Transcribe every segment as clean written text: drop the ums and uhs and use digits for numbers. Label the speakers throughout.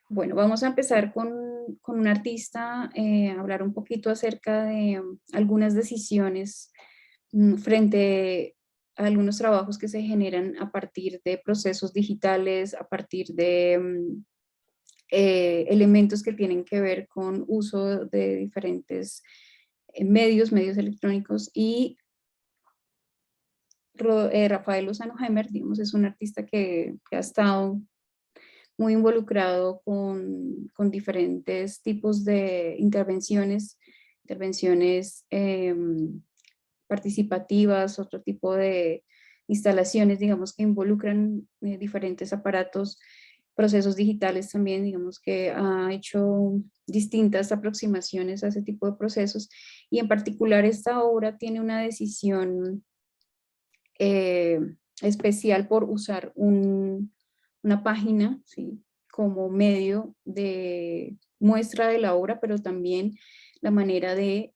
Speaker 1: Bueno, vamos a empezar con un artista, hablar un poquito acerca de algunas decisiones frente a algunos trabajos que se generan a partir de procesos digitales, a partir de elementos que tienen que ver con uso de diferentes medios electrónicos y Rafael Lozano Heimer, digamos, es un artista que ha estado muy involucrado con diferentes tipos de intervenciones participativas, otro tipo de instalaciones, digamos, que involucran diferentes aparatos, procesos digitales también, digamos, que ha hecho distintas aproximaciones a ese tipo de procesos y en particular esta obra tiene una decisión eh, especial por usar una página, ¿sí?, como medio de muestra de la obra, pero también la manera de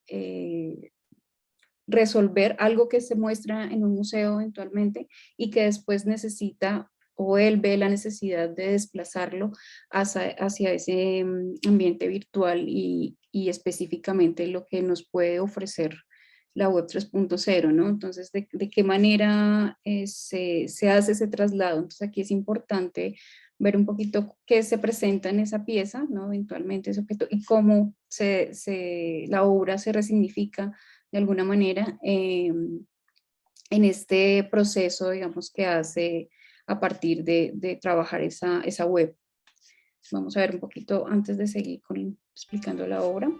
Speaker 1: resolver algo que se muestra en un museo eventualmente y que después necesita o él ve la necesidad de desplazarlo hacia ese ambiente virtual y específicamente lo que nos puede ofrecer la web 3.0, ¿no? Entonces, ¿de qué manera se hace ese traslado? Entonces, aquí es importante ver un poquito qué se presenta en esa pieza, ¿no? Eventualmente ese objeto y cómo la obra se resignifica de alguna manera en este proceso, digamos, que hace a partir de trabajar esa web. Vamos a ver un poquito antes de seguir explicando la obra.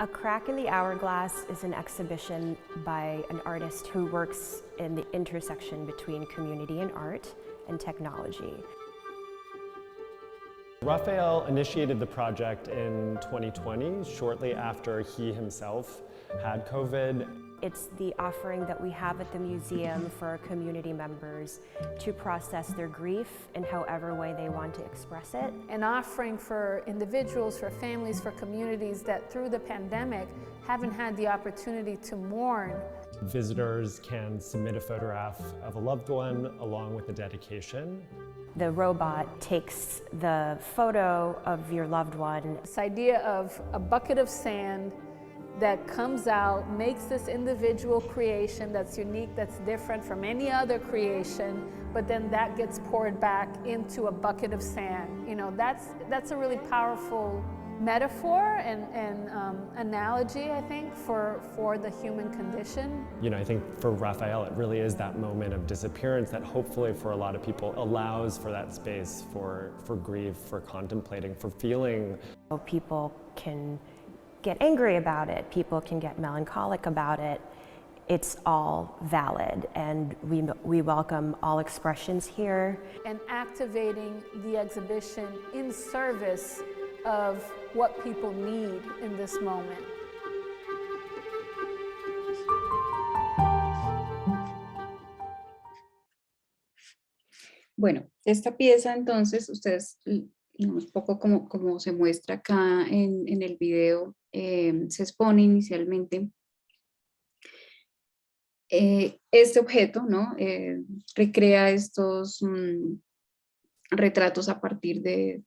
Speaker 2: A Crack in the Hourglass is an exhibition by an artist who works in the intersection between community and art and technology.
Speaker 3: Raphael initiated the project in 2020, shortly after he himself had COVID.
Speaker 2: It's the offering that we have at the museum for our community members to process their grief in however way they want to express it.
Speaker 4: An offering for individuals, for families, for communities that through the pandemic haven't had the opportunity to mourn.
Speaker 3: Visitors can submit a photograph of a loved one along with a dedication.
Speaker 2: The robot takes the photo of your loved one.
Speaker 4: This idea of a bucket of sand that comes out, makes this individual creation that's unique, that's different from any other creation, but then that gets poured back into a bucket of sand. You know, that's a really powerful metaphor and analogy, I think, for the human condition.
Speaker 3: You know, I think for Raphael, it really is that moment of disappearance that hopefully for a lot of people allows for that space for grief, for contemplating, for feeling.
Speaker 2: People can get angry about it, people can get melancholic about it. It's all valid, and we welcome all expressions here.
Speaker 4: And activating the exhibition in service of what people need in this moment.
Speaker 1: Bueno, esta pieza entonces, ustedes, un poco como se muestra acá en el video, se expone inicialmente este objeto, ¿no? Recrea estos retratos a partir de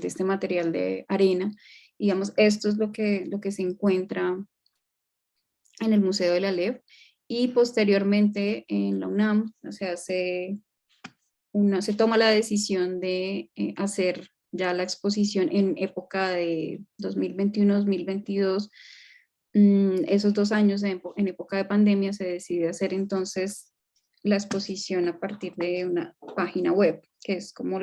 Speaker 1: este material de arena. Digamos, esto es lo que se encuentra en el Museo de la LEF y posteriormente en la UNAM se toma la decisión de hacer ya la exposición en época de 2021-2022. Esos 2 años en época de pandemia se decide hacer entonces la exposición a partir de una página web, que es como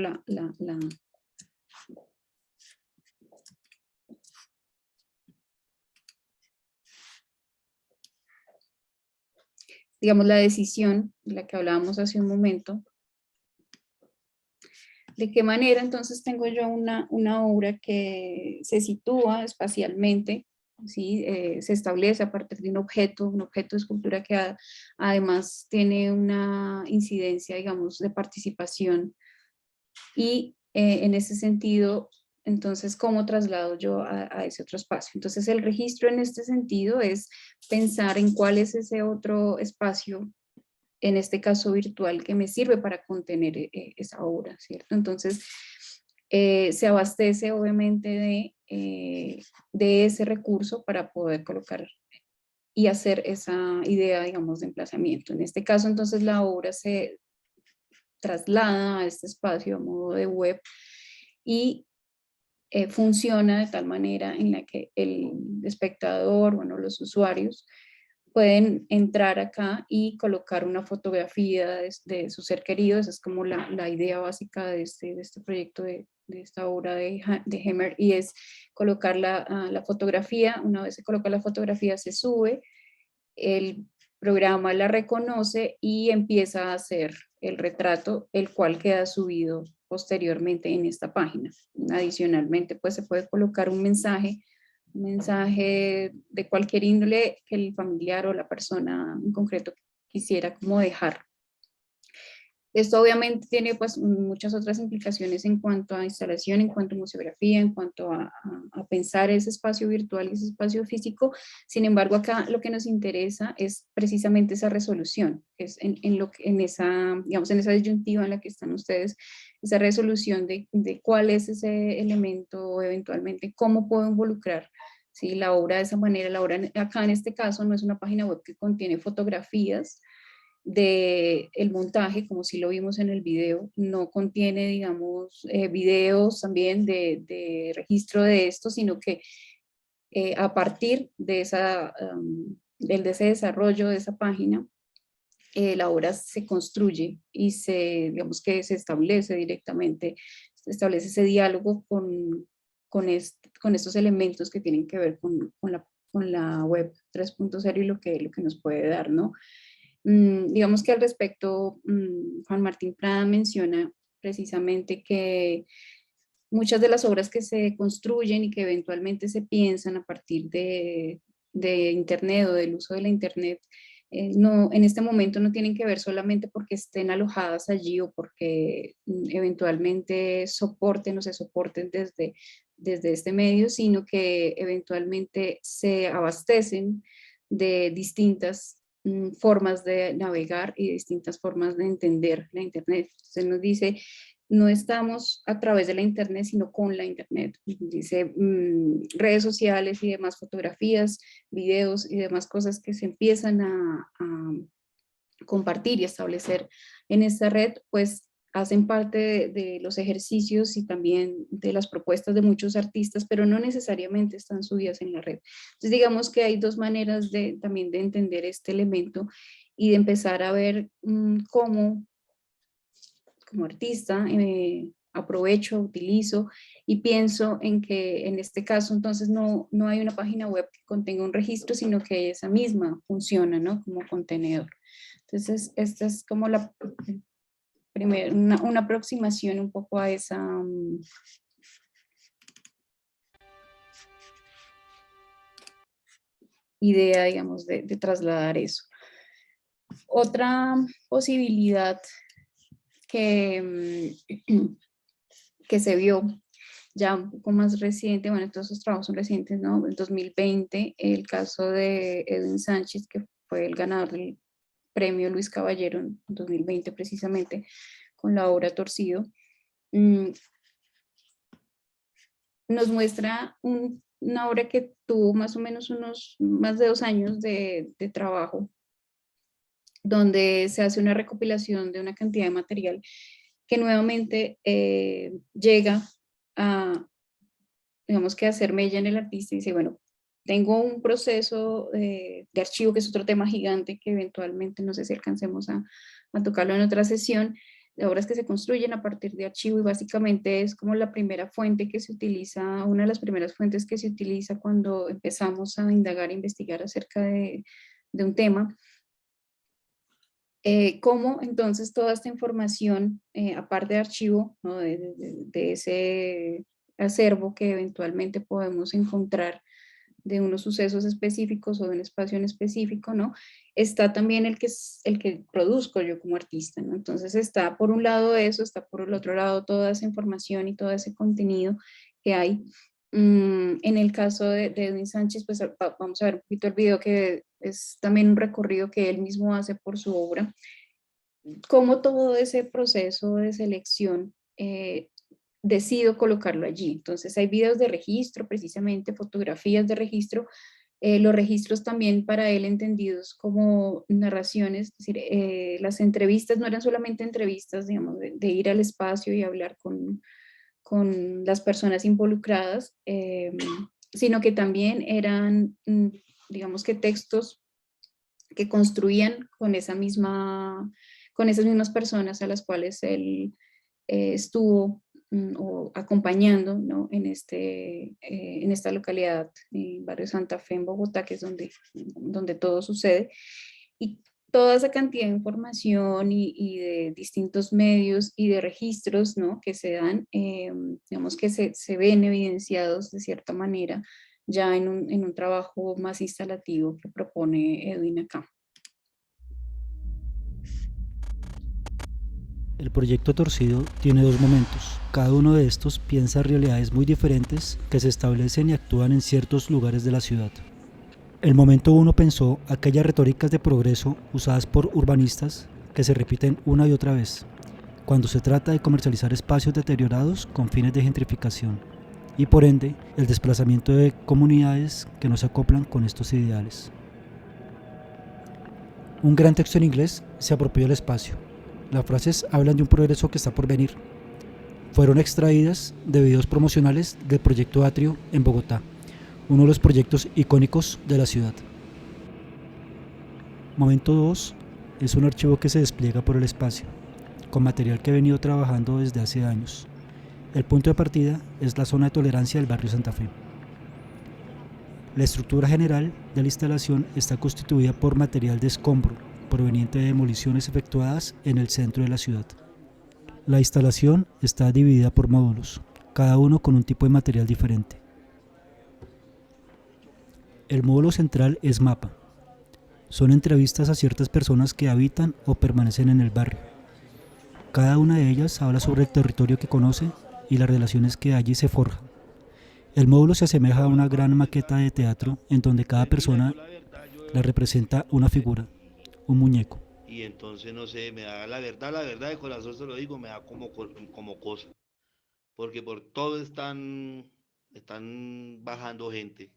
Speaker 1: digamos, la decisión de la que hablábamos hace un momento. ¿De qué manera entonces tengo yo una obra que se sitúa espacialmente? ¿Sí? Se establece a partir de un objeto de escultura que además tiene una incidencia, digamos, de participación y en ese sentido, entonces, ¿cómo traslado yo a ese otro espacio? Entonces, el registro en este sentido es pensar en cuál es ese otro espacio, en este caso virtual, que me sirve para contener esa obra, ¿cierto? Entonces, se abastece obviamente de ese recurso para poder colocar y hacer esa idea, digamos, de emplazamiento. En este caso, entonces, la obra se traslada a este espacio a modo de web y funciona de tal manera en la que el espectador, bueno, los usuarios pueden entrar acá y colocar una fotografía de su ser querido. Esa es como la idea básica de este proyecto, de esta obra de Hemer, y es colocar la fotografía. Una vez se coloca la fotografía, se sube, el programa la reconoce y empieza a hacer el retrato, el cual queda subido posteriormente en esta página. Adicionalmente, pues se puede colocar un mensaje de cualquier índole que el familiar o la persona en concreto quisiera como dejar. Esto obviamente tiene pues muchas otras implicaciones en cuanto a instalación, en cuanto a museografía, en cuanto a pensar ese espacio virtual y ese espacio físico. Sin embargo, acá lo que nos interesa es precisamente esa resolución, que es en esa, digamos, en esa disyuntiva en la que están ustedes, esa resolución de cuál es ese elemento, o eventualmente cómo puedo involucrar, ¿sí?, la obra de esa manera. La obra acá en este caso no es una página web que contiene fotografías de el montaje, como si lo vimos en el video, no contiene, digamos, videos también de registro de esto, sino que a partir de de ese desarrollo de esa página, la obra se construye y digamos que se establece directamente, se establece ese diálogo con estos elementos que tienen que ver con la web 3.0 y lo que nos puede dar, ¿no? Digamos que al respecto, Juan Martín Prada menciona precisamente que muchas de las obras que se construyen y que eventualmente se piensan a partir de Internet o del uso de la Internet, no, en este momento no tienen que ver solamente porque estén alojadas allí o porque eventualmente soporten o se soporten desde este medio, sino que eventualmente se abastecen de distintas formas de navegar y distintas formas de entender la Internet. Entonces nos dice, no estamos a través de la Internet, sino con la Internet. Dice, redes sociales y demás, fotografías, videos y demás cosas que se empiezan a compartir y establecer en esta red, pues hacen parte de los ejercicios y también de las propuestas de muchos artistas, pero no necesariamente están subidas en la red. Entonces digamos que hay dos maneras también de entender este elemento y de empezar a ver cómo como artista aprovecho, utilizo y pienso en que en este caso entonces no hay una página web que contenga un registro, sino que esa misma funciona, ¿no?, como contenedor. Entonces esta es como una aproximación un poco a esa idea, digamos, de trasladar eso. Otra posibilidad que, que se vio ya un poco más reciente, bueno, todos esos trabajos son recientes, ¿no? En 2020, el caso de Edwin Sánchez, que fue el ganador del premio Luis Caballero en 2020 precisamente, con la obra Torcido, nos muestra una obra que tuvo más o menos más de 2 años de trabajo, donde se hace una recopilación de una cantidad de material que nuevamente llega a, digamos que a hacer mella en el artista y dice, bueno, tengo un proceso de archivo, que es otro tema gigante que eventualmente no sé si alcancemos a tocarlo en otra sesión, de obras que se construyen a partir de archivo, y básicamente es como la primera fuente que se utiliza, una de las primeras fuentes que se utiliza cuando empezamos a indagar e investigar acerca de un tema. Cómo entonces toda esta información, aparte de archivo, ¿no?, de ese acervo que eventualmente podemos encontrar de unos sucesos específicos o de un espacio en específico, ¿no?, está también el que produzco yo como artista, ¿no? Entonces está por un lado eso, está por el otro lado toda esa información y todo ese contenido que hay. En el caso de Edwin Sánchez, pues vamos a ver un poquito el video, que es también un recorrido que él mismo hace por su obra, cómo todo ese proceso de selección decido colocarlo allí. Entonces hay videos de registro, precisamente fotografías de registro, los registros también para él entendidos como narraciones, es decir, las entrevistas no eran solamente entrevistas, digamos, de ir al espacio y hablar con las personas involucradas, sino que también eran, digamos que textos que construían con esa con esas mismas personas a las cuales él estuvo o acompañando, ¿no? En esta localidad, en Barrio Santa Fe, en Bogotá, que es donde todo sucede. Y toda esa cantidad de información y de distintos medios y de registros, ¿no? Que se dan, digamos que se ven evidenciados de cierta manera ya en un trabajo más instalativo que propone Edwin acá.
Speaker 5: El proyecto Torcido tiene dos momentos. Cada uno de estos piensa realidades muy diferentes que se establecen y actúan en ciertos lugares de la ciudad. El momento 1 pensó aquellas retóricas de progreso usadas por urbanistas que se repiten una y otra vez, cuando se trata de comercializar espacios deteriorados con fines de gentrificación, y por ende el desplazamiento de comunidades que no se acoplan con estos ideales. Un gran texto en inglés se apropió del espacio. Las frases hablan de un progreso que está por venir. Fueron extraídas de videos promocionales del proyecto Atrio en Bogotá, uno de los proyectos icónicos de la ciudad. Momento 2 es un archivo que se despliega por el espacio, con material que he venido trabajando desde hace años. El punto de partida es la zona de tolerancia del barrio Santa Fe. La estructura general de la instalación está constituida por material de escombro, proveniente de demoliciones efectuadas en el centro de la ciudad. La instalación está dividida por módulos, cada uno con un tipo de material diferente. El módulo central es mapa. Son entrevistas a ciertas personas que habitan o permanecen en el barrio. Cada una de ellas habla sobre el territorio que conoce y las relaciones que allí se forjan. El módulo se asemeja a una gran maqueta de teatro en donde cada persona la representa una figura, un muñeco.
Speaker 6: Y entonces, no sé, me da la verdad de corazón se lo digo, me da como cosa. Porque por todo están bajando gente.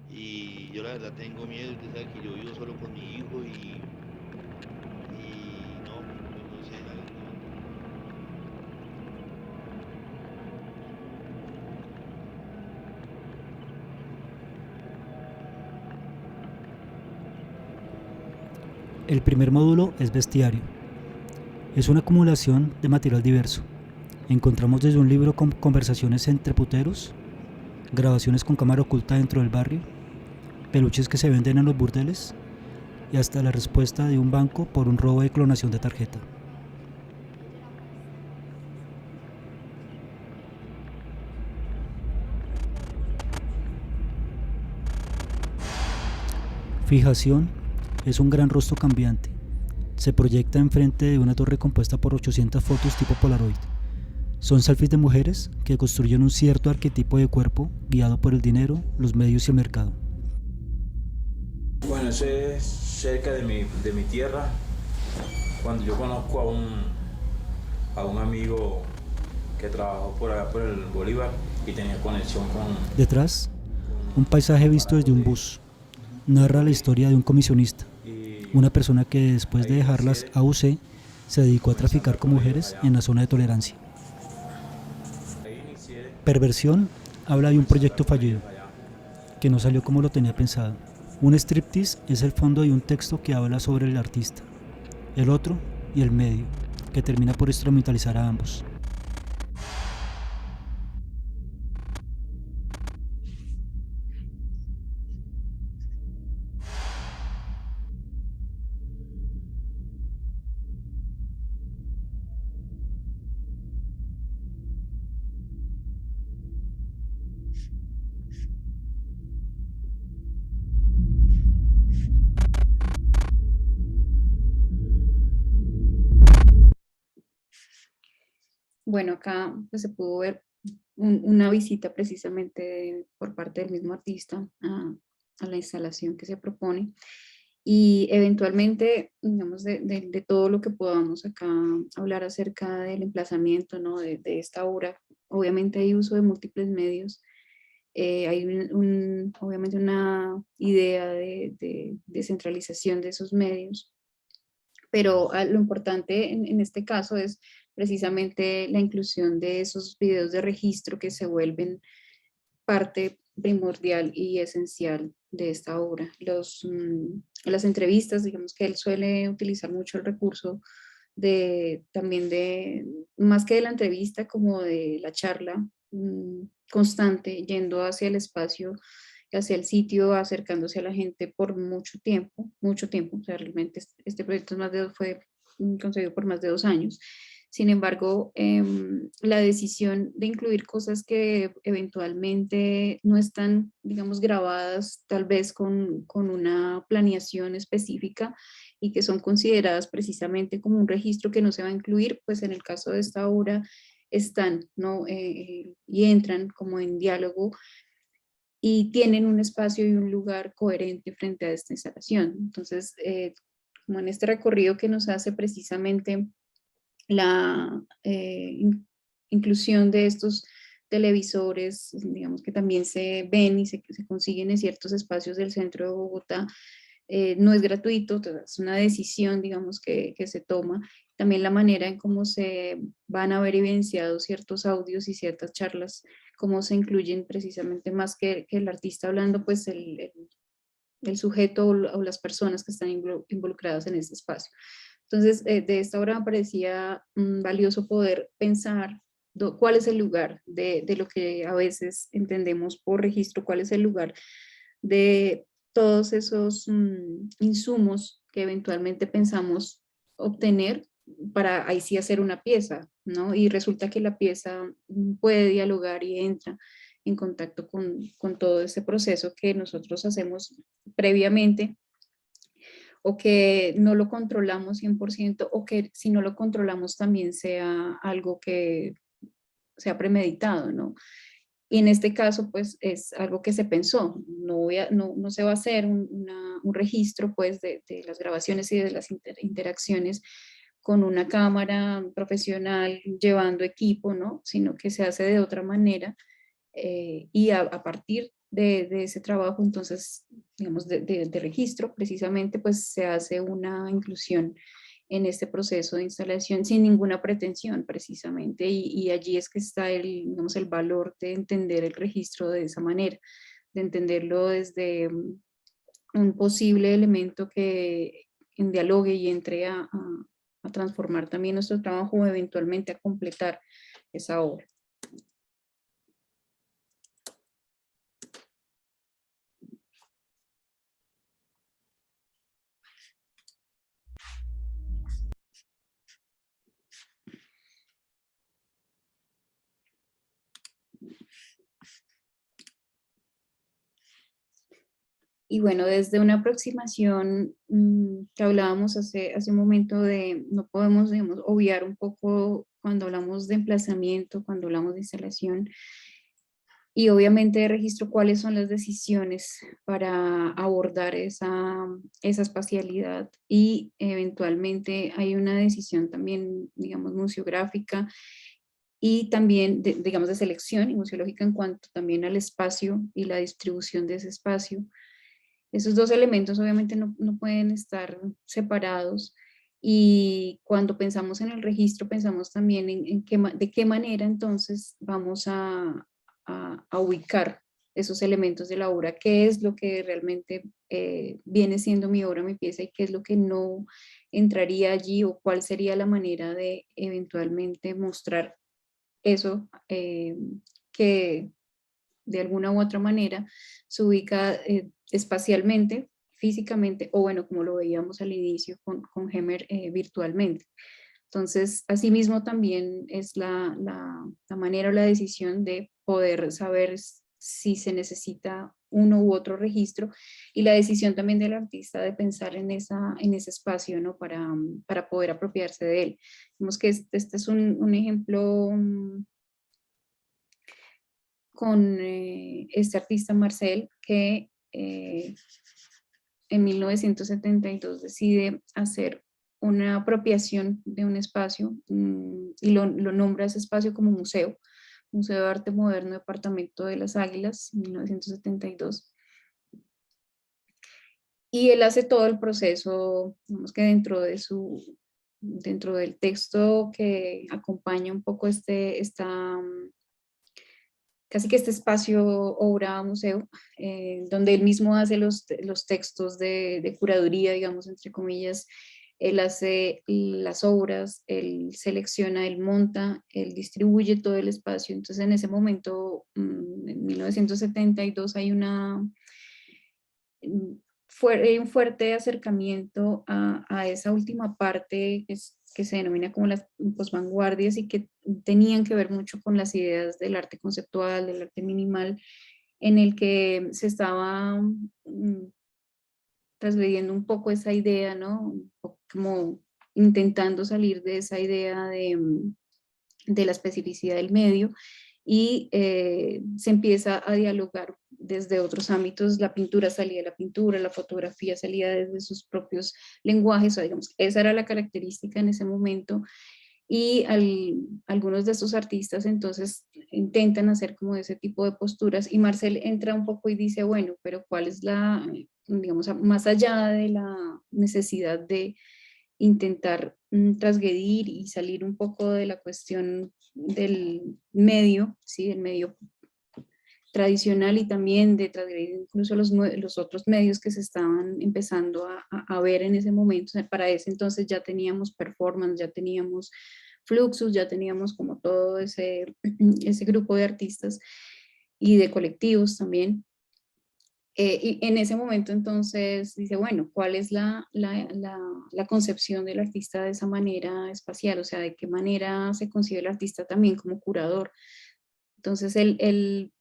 Speaker 6: Y yo la verdad tengo miedo, usted sabe que yo vivo solo con mi hijo y no, no sé, la verdad.
Speaker 5: El primer módulo es bestiario. Es una acumulación de material diverso. Encontramos desde un libro con conversaciones entre puteros, grabaciones con cámara oculta dentro del barrio, peluches que se venden en los burdeles y hasta la respuesta de un banco por un robo de clonación de tarjeta. Fijación es un gran rostro cambiante. Se proyecta enfrente de una torre compuesta por 800 fotos tipo Polaroid. Son selfies de mujeres que construyen un cierto arquetipo de cuerpo guiado por el dinero, los medios y el mercado.
Speaker 7: Bueno, eso es cerca de mi tierra. Cuando yo conozco a un amigo que trabajó por acá por el Bolívar y tenía conexión con...
Speaker 5: Detrás, un paisaje visto desde un bus. Narra la historia de un comisionista, una persona que después de dejar las AUC se dedicó a traficar con mujeres en la zona de tolerancia. Perversión habla de un proyecto fallido, que no salió como lo tenía pensado. Un striptease es el fondo de un texto que habla sobre el artista, el otro y el medio, que termina por instrumentalizar a ambos.
Speaker 1: Bueno, acá pues, se pudo ver una visita precisamente por parte del mismo artista a la instalación que se propone. Y eventualmente, digamos, de todo lo que podamos acá hablar acerca del emplazamiento, ¿no? De esta obra, obviamente hay uso de múltiples medios, hay obviamente una idea de descentralización de esos medios, pero lo importante en este caso es precisamente la inclusión de esos videos de registro que se vuelven parte primordial y esencial de esta obra. Las entrevistas, digamos que él suele utilizar mucho el recurso también más que de la entrevista, como de la charla constante, yendo hacia el espacio, hacia el sitio, acercándose a la gente por mucho tiempo. O sea, realmente este proyecto fue concebido por más de 2 años. Sin embargo, la decisión de incluir cosas que eventualmente no están, digamos, grabadas tal vez con una planeación específica y que son consideradas precisamente como un registro que no se va a incluir, pues en el caso de esta obra están, ¿no? Y entran como en diálogo y tienen un espacio y un lugar coherente frente a esta instalación. Entonces, como en este recorrido que nos hace precisamente la inclusión de estos televisores, digamos que también se ven y se consiguen en ciertos espacios del centro de Bogotá, no es gratuito, es una decisión, digamos, que se toma. También la manera en cómo se van a ver evidenciados ciertos audios y ciertas charlas, cómo se incluyen precisamente más que el artista hablando, pues el sujeto o las personas que están involucradas en este espacio. Entonces, de esta obra me parecía valioso poder pensar cuál es el lugar de lo que a veces entendemos por registro, cuál es el lugar de todos esos insumos que eventualmente pensamos obtener para ahí sí hacer una pieza, ¿no? Y resulta que la pieza puede dialogar y entra en contacto con todo ese proceso que nosotros hacemos previamente o que no lo controlamos 100% o que si no lo controlamos también sea algo que sea premeditado, ¿no? Y en este caso, pues es algo que se pensó, no se va a hacer un registro pues de las grabaciones y de las interacciones con una cámara profesional llevando equipo, ¿no? Sino que se hace de otra manera y a partir de ese trabajo, entonces, digamos, de registro, precisamente, pues se hace una inclusión en este proceso de instalación sin ninguna pretensión, precisamente, y allí es que está digamos, el valor de entender el registro de esa manera, de entenderlo desde un posible elemento que en dialogue y entre a transformar también nuestro trabajo o eventualmente a completar esa obra. Y bueno, desde una aproximación que hablábamos hace un momento de, no podemos, digamos, obviar un poco cuando hablamos de emplazamiento, cuando hablamos de instalación y obviamente de registro, cuáles son las decisiones para abordar esa espacialidad y eventualmente hay una decisión también, digamos, museográfica y también, digamos, de selección y museológica en cuanto también al espacio y la distribución de ese espacio. Esos dos elementos obviamente no pueden estar separados y cuando pensamos en el registro pensamos también de qué manera entonces vamos a ubicar esos elementos de la obra, qué es lo que realmente viene siendo mi obra, mi pieza y qué es lo que no entraría allí o cuál sería la manera de eventualmente mostrar eso que de alguna u otra manera se ubica espacialmente, físicamente, o bueno, como lo veíamos al inicio con Hemer, virtualmente. Entonces, asimismo también es la manera o la decisión de poder saber si se necesita uno u otro registro y la decisión también del artista de pensar en ese espacio, ¿no? Para poder apropiarse de él. Vemos que este es un ejemplo con este artista Marcel, que en 1972 decide hacer una apropiación de un espacio y lo nombra ese espacio como museo, Museo de Arte Moderno, Departamento de las Águilas, 1972. Y él hace todo el proceso, digamos que dentro del texto que acompaña un poco casi que este espacio obra museo, donde él mismo hace los textos de curaduría, digamos, entre comillas. Él hace las obras, él selecciona, él monta, él distribuye todo el espacio. Entonces en ese momento, en 1972, hay un fuerte acercamiento a esa última parte que se denomina como las posvanguardias y que tenían que ver mucho con las ideas del arte conceptual, del arte minimal, en el que se estaba transgrediendo un poco esa idea, ¿no? Un poco como intentando salir de esa idea de la especificidad del medio y se empieza a dialogar desde otros ámbitos. La pintura salía de la pintura, la fotografía salía desde sus propios lenguajes, o digamos, esa era la característica en ese momento. Y algunos de estos artistas entonces intentan hacer como ese tipo de posturas y Marcel entra un poco y dice, bueno, pero ¿cuál es digamos, más allá de la necesidad de intentar transgredir y salir un poco de la cuestión del medio, ¿sí? Del medio tradicional y también de transgredir incluso los otros medios que se estaban empezando a ver en ese momento. O sea, para ese entonces ya teníamos performance, ya teníamos Fluxus, ya teníamos como todo ese grupo de artistas y de colectivos también. Y en ese momento entonces dice, bueno, ¿cuál es la concepción del artista de esa manera espacial? O sea, ¿de qué manera se concibe el artista también como curador? Entonces él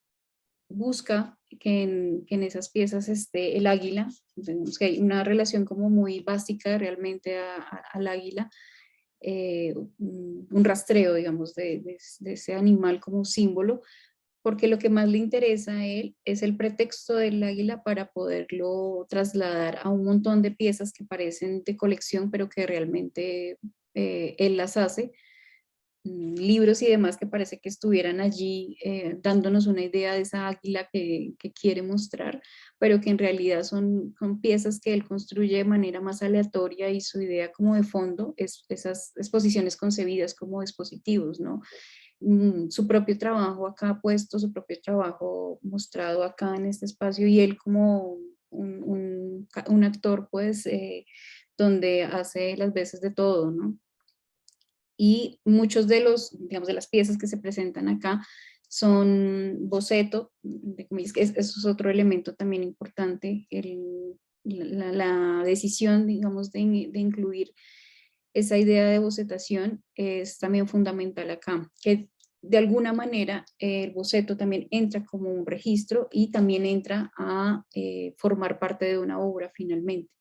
Speaker 1: busca que en esas piezas esté el águila. Tenemos que hay una relación como muy básica realmente al águila, un rastreo, digamos, de ese animal como símbolo, porque lo que más le interesa a él es el pretexto del águila para poderlo trasladar a un montón de piezas que parecen de colección, pero que realmente él las hace, libros y demás que parece que estuvieran allí dándonos una idea de esa águila que quiere mostrar, pero que en realidad son piezas que él construye de manera más aleatoria y su idea como de fondo es esas exposiciones concebidas como dispositivos, ¿no? Su propio trabajo acá puesto, su propio trabajo mostrado acá en este espacio y él como un actor pues donde hace las veces de todo, ¿no? Y muchos digamos, de las piezas que se presentan acá son boceto, de comillas, que eso es otro elemento también importante, la decisión, digamos, de incluir esa idea de bocetación es también fundamental acá, que de alguna manera el boceto también entra como un registro y también entra a formar parte de una obra finalmente.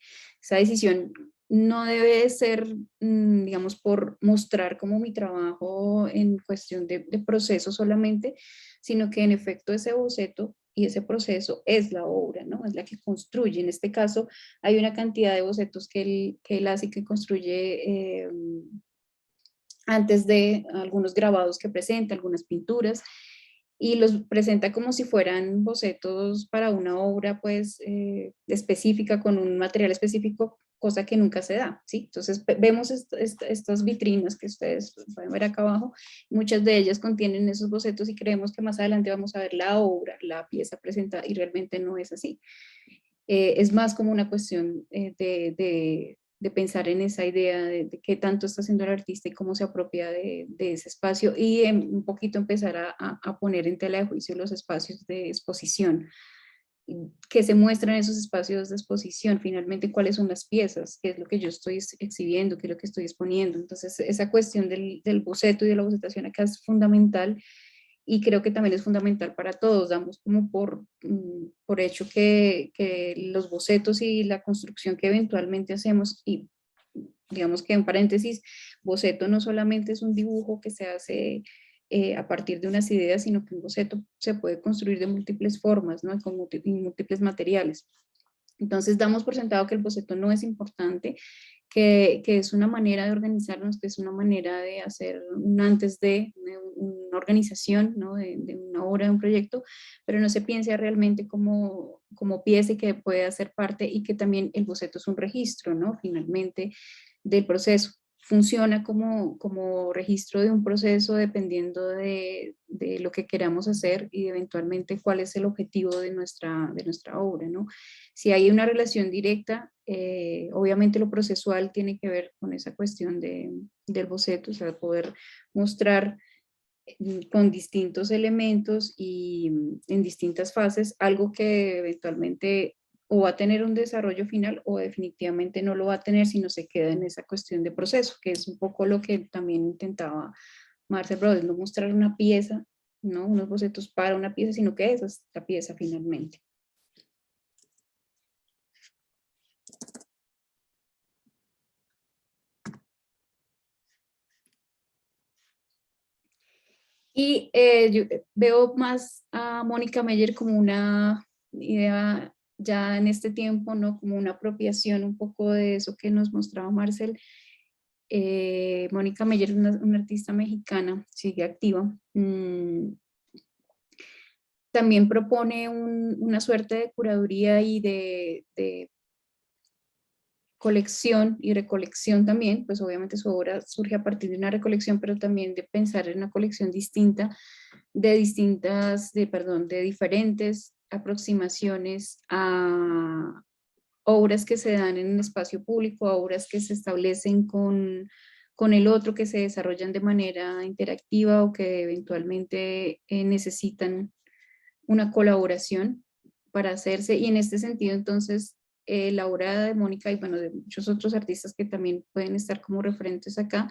Speaker 1: Esa decisión no debe ser, digamos, por mostrar como mi trabajo en cuestión de proceso solamente, sino que en efecto ese boceto y ese proceso es la obra, ¿no? Es la que construye. En este caso hay una cantidad de bocetos que él hace y que construye antes de algunos grabados que presenta, algunas pinturas, y los presenta como si fueran bocetos para una obra pues específica, con un material específico, cosa que nunca se da, ¿sí? Entonces vemos estas vitrinas que ustedes pueden ver acá abajo, muchas de ellas contienen esos bocetos y creemos que más adelante vamos a ver la obra, la pieza presentada, y realmente no es así. Es más como una cuestión de pensar en esa idea de qué tanto está haciendo el artista y cómo se apropia de ese espacio y un poquito empezar a poner en tela de juicio los espacios de exposición, que se muestran esos espacios de exposición, finalmente cuáles son las piezas, qué es lo que yo estoy exhibiendo, qué es lo que estoy exponiendo. Entonces esa cuestión del boceto y de la bocetación acá es fundamental. Y creo que también es fundamental para todos, damos como por hecho que los bocetos y la construcción que eventualmente hacemos, y digamos que en paréntesis, boceto no solamente es un dibujo que se hace a partir de unas ideas, sino que un boceto se puede construir de múltiples formas, ¿no? Con múltiples materiales. Entonces damos por sentado que el boceto no es importante, que es una manera de organizarnos, que es una manera de hacer un antes de una organización, ¿no? De una obra, de un proyecto, pero no se piensa realmente como pieza y que puede hacer parte, y que también el boceto es un registro, ¿no? Finalmente del proceso. Funciona como registro de un proceso dependiendo de lo que queramos hacer y eventualmente cuál es el objetivo de nuestra obra, ¿no? Si hay una relación directa, obviamente lo procesual tiene que ver con esa cuestión del boceto, o sea, poder mostrar con distintos elementos y en distintas fases algo que eventualmente o va a tener un desarrollo final o definitivamente no lo va a tener si no se queda en esa cuestión de proceso, que es un poco lo que también intentaba Marcel Brothers, no mostrar una pieza, ¿no? Unos bocetos para una pieza, sino que esa es la pieza finalmente. Y yo veo más a Mónica Meyer como una idea ya en este tiempo, ¿no? Como una apropiación un poco de eso que nos mostraba Marcel. Mónica Meyer es una artista mexicana, sigue activa. También propone una suerte de curaduría y de colección y recolección también, pues obviamente su obra surge a partir de una recolección, pero también de pensar en una colección distinta, de diferentes aproximaciones a obras que se dan en un espacio público, a obras que se establecen con el otro, que se desarrollan de manera interactiva o que eventualmente necesitan una colaboración para hacerse. Y en este sentido, entonces, la obra de Mónica y bueno, de muchos otros artistas que también pueden estar como referentes acá,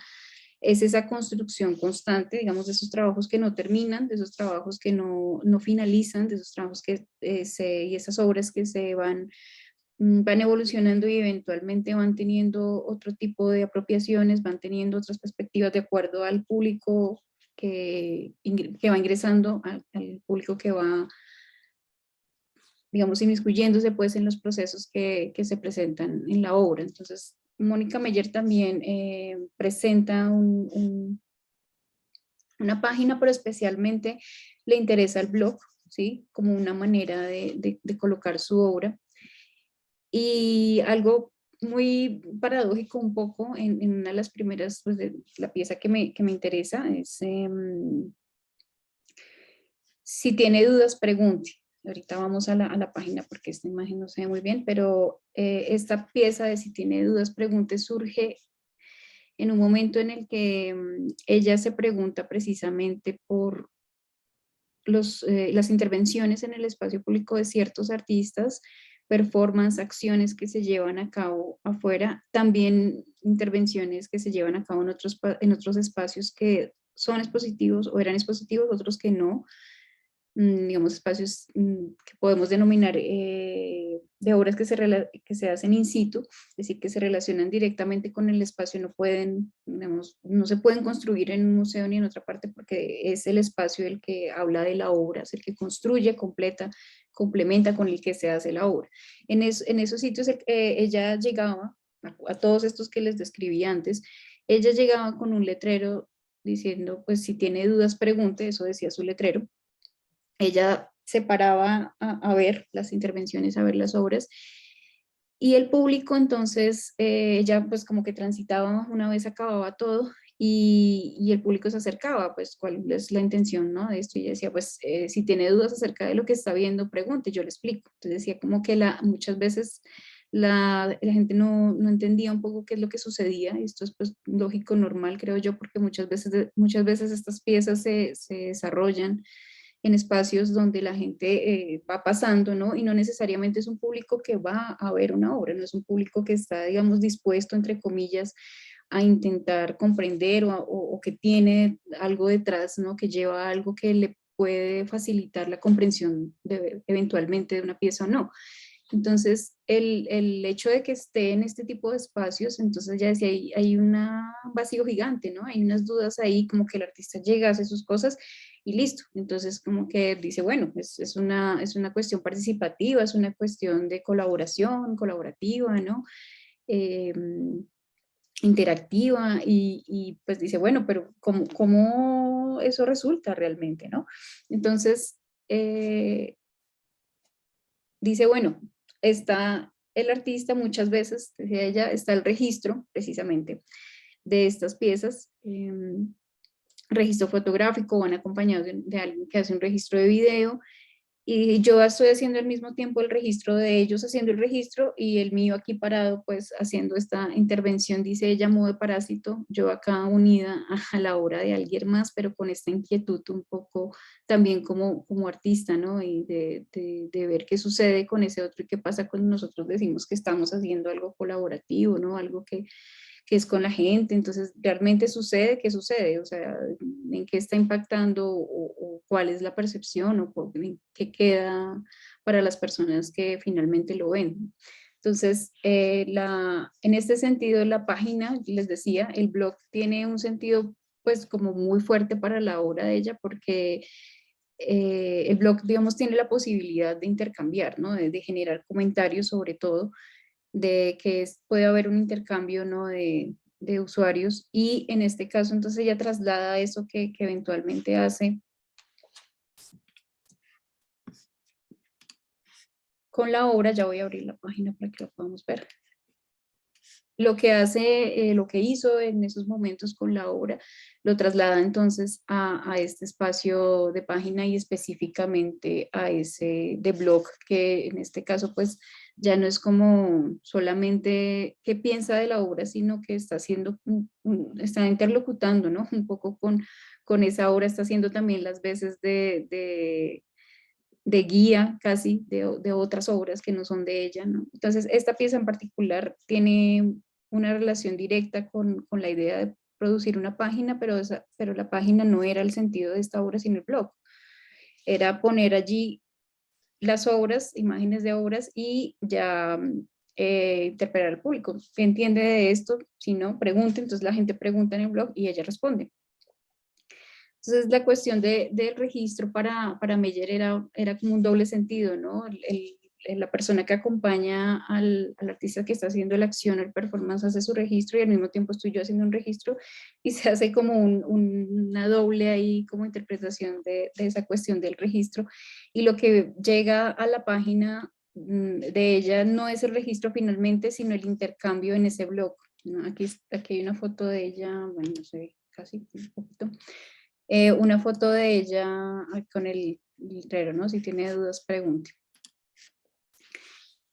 Speaker 1: es esa construcción constante, digamos, de esos trabajos que no terminan, de esos trabajos que no finalizan, de esos trabajos y esas obras que se van evolucionando y eventualmente van teniendo otro tipo de apropiaciones, van teniendo otras perspectivas de acuerdo al público que va ingresando, al público que va, digamos, inmiscuyéndose pues en los procesos que se presentan en la obra. Entonces, Mónica Meyer también presenta una página, pero especialmente le interesa el blog, ¿sí? Como una manera de colocar su obra. Y algo muy paradójico un poco en una de las primeras, pues de la pieza que me interesa es, si tiene dudas, pregunte. Ahorita vamos a la página porque esta imagen no se ve muy bien, pero esta pieza de si tiene dudas, pregunte surge en un momento en el que ella se pregunta precisamente por las intervenciones en el espacio público de ciertos artistas, performance, acciones que se llevan a cabo afuera, también intervenciones que se llevan a cabo en otros espacios que son expositivos o eran expositivos, otros que no, digamos, espacios que podemos denominar de obras que se hacen in situ, es decir, que se relacionan directamente con el espacio, no se pueden construir en un museo ni en otra parte porque es el espacio el que habla de la obra, es el que construye, completa, complementa con el que se hace la obra. En esos sitios ella llegaba, a todos estos que les describí antes, ella llegaba con un letrero diciendo, pues si tiene dudas pregunte, eso decía su letrero. Ella se paraba a ver las intervenciones, a ver las obras, y el público entonces, ella pues como que transitaba una vez acababa todo, y el público se acercaba, pues cuál es la intención, ¿no? De esto, y ella decía, pues si tiene dudas acerca de lo que está viendo, pregunte, yo le explico. Entonces decía como que muchas veces la gente no entendía un poco qué es lo que sucedía, y esto es pues lógico, normal, creo yo, porque muchas veces estas piezas se desarrollan en espacios donde la gente va pasando, ¿no? Y no necesariamente es un público que va a ver una obra, no es un público que está, digamos, dispuesto, entre comillas, a intentar comprender o que tiene algo detrás, ¿no? Que lleva algo que le puede facilitar la comprensión eventualmente de una pieza o no. Entonces, el hecho de que esté en este tipo de espacios, entonces ya decía, hay un vacío gigante, ¿no? Hay unas dudas ahí, como que el artista llega, hace sus cosas y listo. Entonces como que dice, bueno, es una cuestión participativa, es una cuestión de colaboración, colaborativa, ¿no? Eh, interactiva y pues dice, bueno, pero ¿cómo eso resulta realmente, no? Entonces, dice, bueno, está el artista muchas veces, decía ella, está el registro precisamente de estas piezas, registro fotográfico, van acompañados de alguien que hace un registro de video, y yo estoy haciendo al mismo tiempo el registro de ellos, haciendo el registro, y el mío aquí parado, pues haciendo esta intervención, dice ella, modo de parásito, yo acá unida a la obra de alguien más, pero con esta inquietud un poco también como artista, ¿no? Y de ver qué sucede con ese otro y qué pasa cuando nosotros decimos que estamos haciendo algo colaborativo, ¿no? Algo que es con la gente, entonces realmente sucede, ¿qué sucede? O sea, ¿en qué está impactando o cuál es la percepción o qué queda para las personas que finalmente lo ven? Entonces, en este sentido, la página, les decía, el blog tiene un sentido pues como muy fuerte para la obra de ella porque el blog, digamos, tiene la posibilidad de intercambiar, ¿no? De generar comentarios sobre todo, de que puede haber un intercambio, ¿no? de usuarios, y en este caso entonces ella traslada eso que eventualmente hace con la obra. Ya voy a abrir la página para que la podamos ver. Lo que hace, lo que hizo en esos momentos con la obra, lo traslada entonces a este espacio de página y específicamente a ese de blog, que en este caso pues ya no es como solamente qué piensa de la obra, sino que está haciendo, está interlocutando, ¿no? Un poco con esa obra, está haciendo también las veces de guía casi de otras obras que no son de ella, ¿no? Entonces, esta pieza en particular tiene una relación directa con la idea de producir una página, pero la página no era el sentido de esta obra, sino el blog. Era poner allí las obras, imágenes de obras y ya interpelar al público. ¿Qué entiende de esto? Si no, pregunte. Entonces la gente pregunta en el blog y ella responde. Entonces la cuestión del registro para Meyer era como un doble sentido, ¿no? La persona que acompaña al artista que está haciendo la acción, el performance, hace su registro y al mismo tiempo estoy yo haciendo un registro y se hace como una doble ahí como interpretación de esa cuestión del registro, y lo que llega a la página de ella no es el registro finalmente, sino el intercambio en ese blog, ¿no? Aquí hay una foto de ella, bueno, no sé, casi un poquito. Una foto de ella con el letrero, ¿no? Si tiene dudas, pregunte.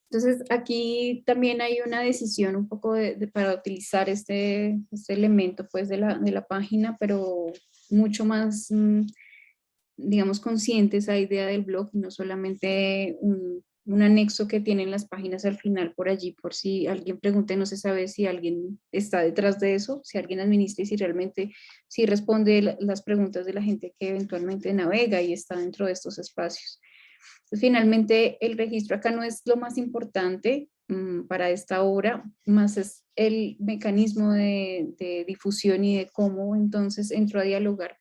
Speaker 1: Entonces, aquí también hay una decisión un poco para utilizar este elemento pues, de la página, pero mucho más, digamos, consciente esa idea del blog, no solamente un anexo que tienen las páginas al final por allí, por si alguien pregunte, no se sabe si alguien está detrás de eso, si alguien administra y si realmente si responde las preguntas de la gente que eventualmente navega y está dentro de estos espacios. Entonces, finalmente, el registro acá no es lo más importante para esta obra, más es el mecanismo de difusión y de cómo entonces entró a dialogar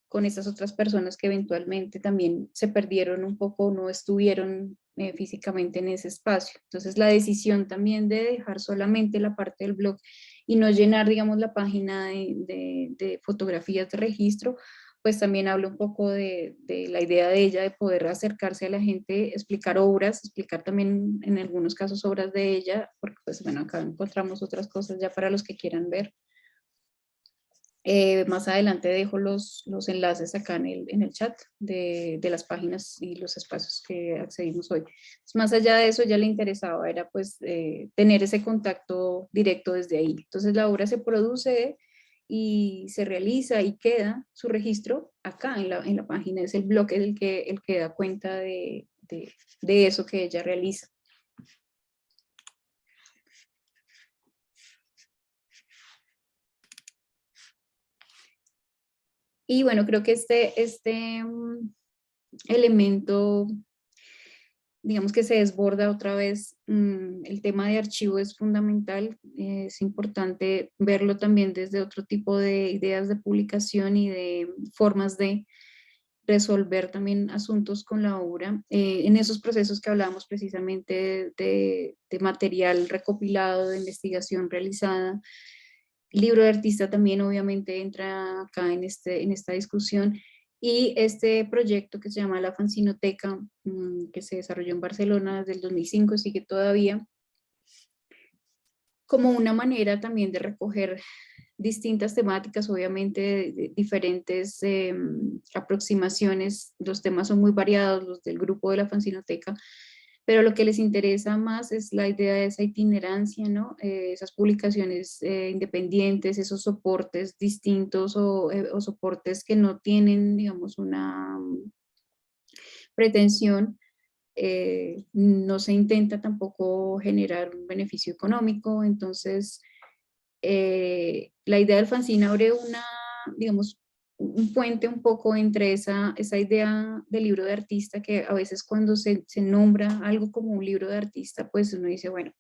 Speaker 1: con esas otras personas que eventualmente también se perdieron un poco, no estuvieron físicamente en ese espacio. Entonces la decisión también de dejar solamente la parte del blog y no llenar, digamos, la página de fotografías de registro, pues también habla un poco de la idea de ella de poder acercarse a la gente, explicar obras, explicar también en algunos casos obras de ella, porque pues bueno, acá encontramos otras cosas ya para los que quieran ver. Más adelante dejo los enlaces acá en el chat de las páginas y los espacios que accedimos hoy. Más allá de eso, ya le interesaba, era pues tener ese contacto directo desde ahí. Entonces la obra se produce y se realiza y queda su registro acá en la página, es el bloque el que da cuenta de eso que ella realiza. Y bueno, creo que este elemento, digamos que se desborda otra vez, el tema de archivo es fundamental, es importante verlo también desde otro tipo de ideas de publicación y de formas de, resolver también asuntos con la obra. En esos procesos que hablábamos precisamente de material recopilado, de investigación realizada, libro de artista también obviamente entra acá en esta discusión. Y este proyecto que se llama La Fanzinoteca, que se desarrolló en Barcelona desde el 2005, sigue todavía, como una manera también de recoger distintas temáticas, obviamente de diferentes aproximaciones. Los temas son muy variados, los del grupo de la Fanzinoteca, pero lo que les interesa más es la idea de esa itinerancia, ¿no? Esas publicaciones independientes, esos soportes distintos o soportes que no tienen, digamos, una pretensión. No se intenta tampoco generar un beneficio económico, entonces la idea del fanzine abre digamos, un puente un poco entre esa idea del libro de artista, que a veces cuando se nombra algo como un libro de artista, pues uno dice, bueno,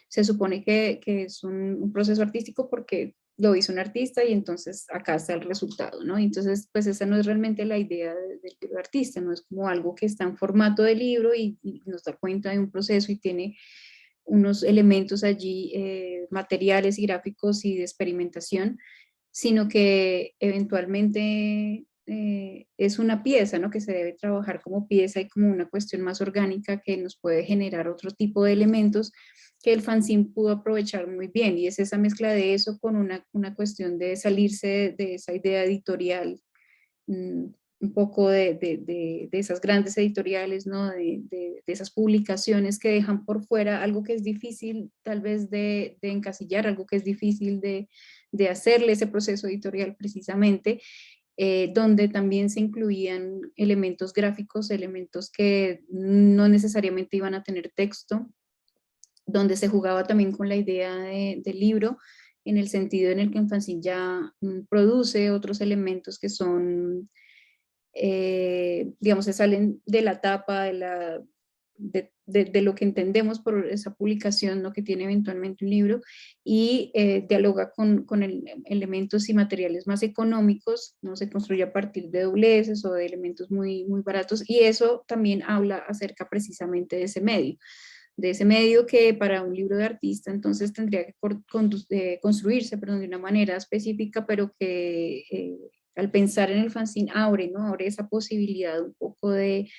Speaker 1: se supone que es un proceso artístico porque lo hizo un artista y entonces acá está el resultado, ¿no? Entonces, pues esa no es realmente la idea del libro de artista, no es como algo que está en formato de libro y nos da cuenta de un proceso y tiene unos elementos allí materiales y gráficos y de experimentación, sino que eventualmente es una pieza, ¿no? Que se debe trabajar como pieza y como una cuestión más orgánica que nos puede generar otro tipo de elementos que el fanzine pudo aprovechar muy bien, y es esa mezcla de eso con una cuestión de salirse de esa idea editorial, un poco de esas grandes editoriales, ¿no? De esas publicaciones que dejan por fuera algo que es difícil tal vez de encasillar, algo que es difícil de hacerle ese proceso editorial precisamente, donde también se incluían elementos gráficos, elementos que no necesariamente iban a tener texto, donde se jugaba también con la idea del libro, en el sentido en el que el fanzine ya produce otros elementos que son, digamos, se salen de la tapa, de lo que entendemos por esa publicación, ¿no? Que tiene eventualmente un libro, y dialoga con elementos y materiales más económicos, ¿no? Se construye a partir de dobleces o de elementos muy, muy baratos, y eso también habla acerca precisamente de ese medio que para un libro de artista entonces tendría que construirse, perdón, de una manera específica, pero que al pensar en el fanzine abre, ¿no? Abre esa posibilidad un poco de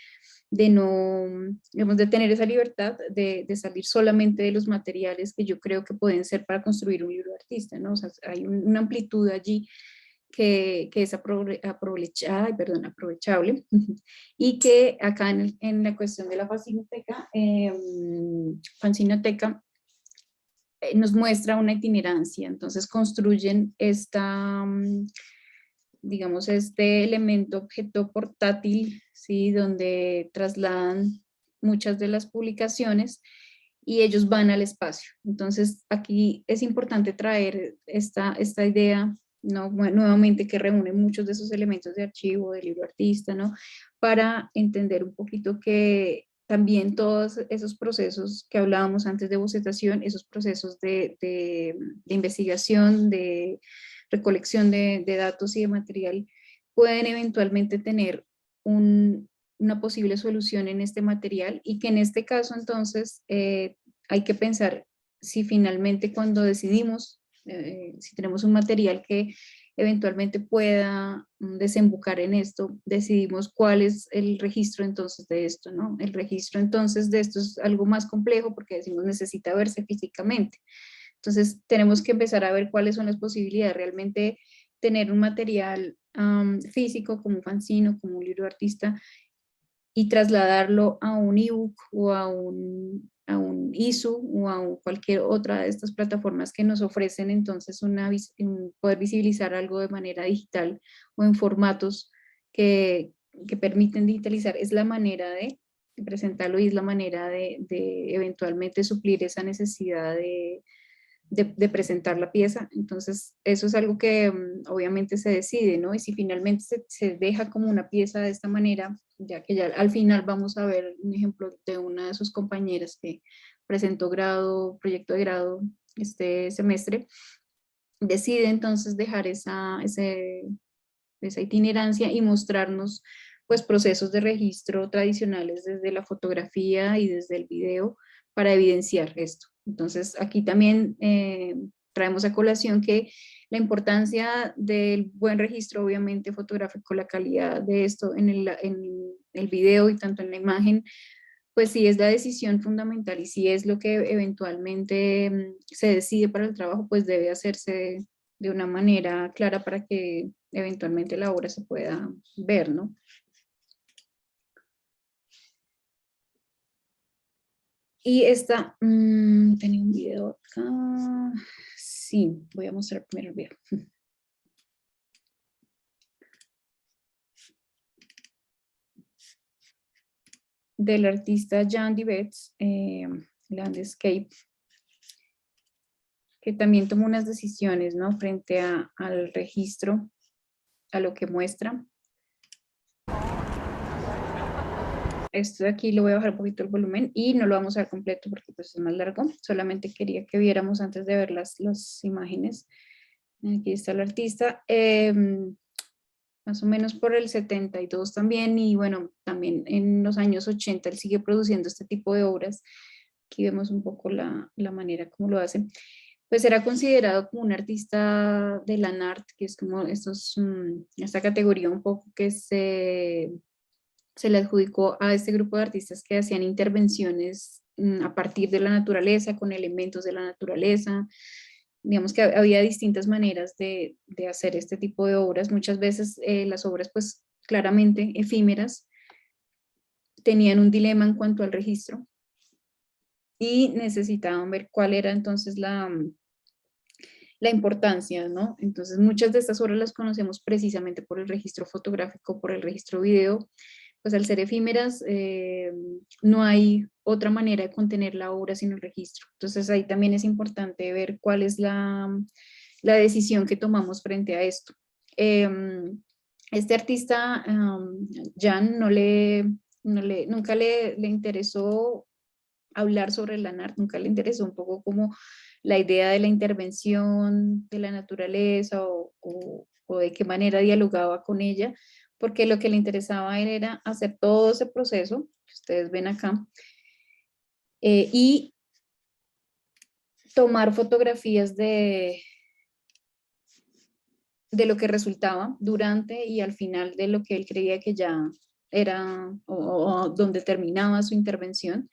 Speaker 1: no, digamos, de tener esa libertad de salir solamente de los materiales que yo creo que pueden ser para construir un libro de artista, ¿no? O sea, hay una amplitud allí que es aprovechable, y que acá en la cuestión de la fanzinoteca nos muestra una itinerancia. Entonces construyen digamos, este elemento objeto portátil, ¿sí? Donde trasladan muchas de las publicaciones y ellos van al espacio. Entonces aquí es importante traer esta idea, ¿no? Nuevamente, que reúne muchos de esos elementos de archivo, del libro artista, ¿no? Para entender un poquito que también todos esos procesos que hablábamos antes de bocetación, esos procesos de investigación, de recolección de datos y de material, pueden eventualmente tener una posible solución en este material, y que en este caso entonces hay que pensar si finalmente cuando decidimos, si tenemos un material que eventualmente pueda desembocar en esto, decidimos cuál es el registro entonces de esto, ¿no? El registro entonces de esto es algo más complejo porque decimos necesita verse físicamente. Entonces tenemos que empezar a ver cuáles son las posibilidades, realmente tener un material físico como un fanzine, como un libro de artista, y trasladarlo a un ebook o a un ISO o a cualquier otra de estas plataformas que nos ofrecen entonces poder visibilizar algo de manera digital o en formatos que permiten digitalizar, es la manera de presentarlo y es la manera de eventualmente suplir esa necesidad de presentar la pieza. Entonces eso es algo que obviamente se decide, ¿no? Y si finalmente se deja como una pieza de esta manera, ya que ya al final vamos a ver un ejemplo de una de sus compañeras que presentó proyecto de grado este semestre, decide entonces dejar esa itinerancia y mostrarnos pues procesos de registro tradicionales desde la fotografía y desde el video para evidenciar esto. Entonces aquí también traemos a colación que la importancia del buen registro obviamente fotográfico, la calidad de esto en el video y tanto en la imagen, pues sí es la decisión fundamental y si es lo que eventualmente se decide para el trabajo, pues debe hacerse de una manera clara para que eventualmente la obra se pueda ver, ¿no? Y esta, tenía un video acá, sí, voy a mostrar primero el video. Del artista Jan Divets, Landscape, que también tomó unas decisiones, ¿no? Frente al registro, a lo que muestra. Esto de aquí lo voy a bajar un poquito el volumen y no lo vamos a ver completo porque pues es más largo. Solamente quería que viéramos antes de ver las imágenes. Aquí está el artista. Más o menos por el 72 también y bueno, también en los años 80 él sigue produciendo este tipo de obras. Aquí vemos un poco la manera como lo hace. Pues era considerado como un artista de land art, que es como esta categoría un poco que se le adjudicó a este grupo de artistas que hacían intervenciones a partir de la naturaleza, con elementos de la naturaleza. Digamos que había distintas maneras de hacer este tipo de obras. Muchas veces las obras, pues claramente efímeras, tenían un dilema en cuanto al registro y necesitaban ver cuál era entonces la importancia, ¿no? Entonces muchas de estas obras las conocemos precisamente por el registro fotográfico, por el registro video, pues al ser efímeras no hay otra manera de contener la obra sino el registro. Entonces ahí también es importante ver cuál es la decisión que tomamos frente a esto. Este artista, Jan, nunca le interesó hablar sobre el land art, nunca le interesó un poco como la idea de la intervención de la naturaleza o de qué manera dialogaba con ella, porque lo que le interesaba a él era hacer todo ese proceso que ustedes ven acá y tomar fotografías de lo que resultaba durante y al final de lo que él creía que ya era o donde terminaba su intervención.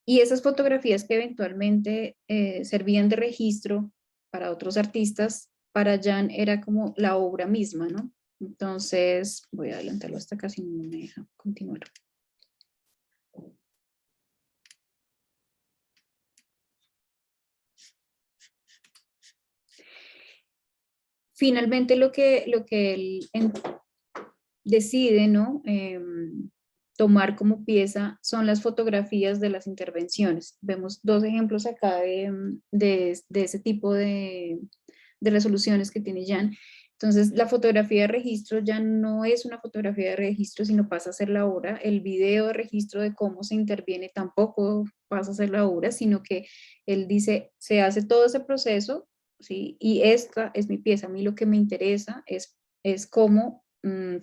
Speaker 1: Y esas fotografías que eventualmente servían de registro para otros artistas, para Jan era como la obra misma, ¿no? Entonces, voy a adelantarlo hasta casi no me deja continuar. Finalmente lo que él decide, ¿no? Tomar como pieza son las fotografías de las intervenciones. Vemos dos ejemplos acá de ese tipo de resoluciones que tiene Jan. Entonces, la fotografía de registro ya no es una fotografía de registro, sino pasa a ser la obra. El video de registro de cómo se interviene tampoco pasa a ser la obra, sino que él dice, se hace todo ese proceso, ¿sí? Y esta es mi pieza. A mí lo que me interesa es cómo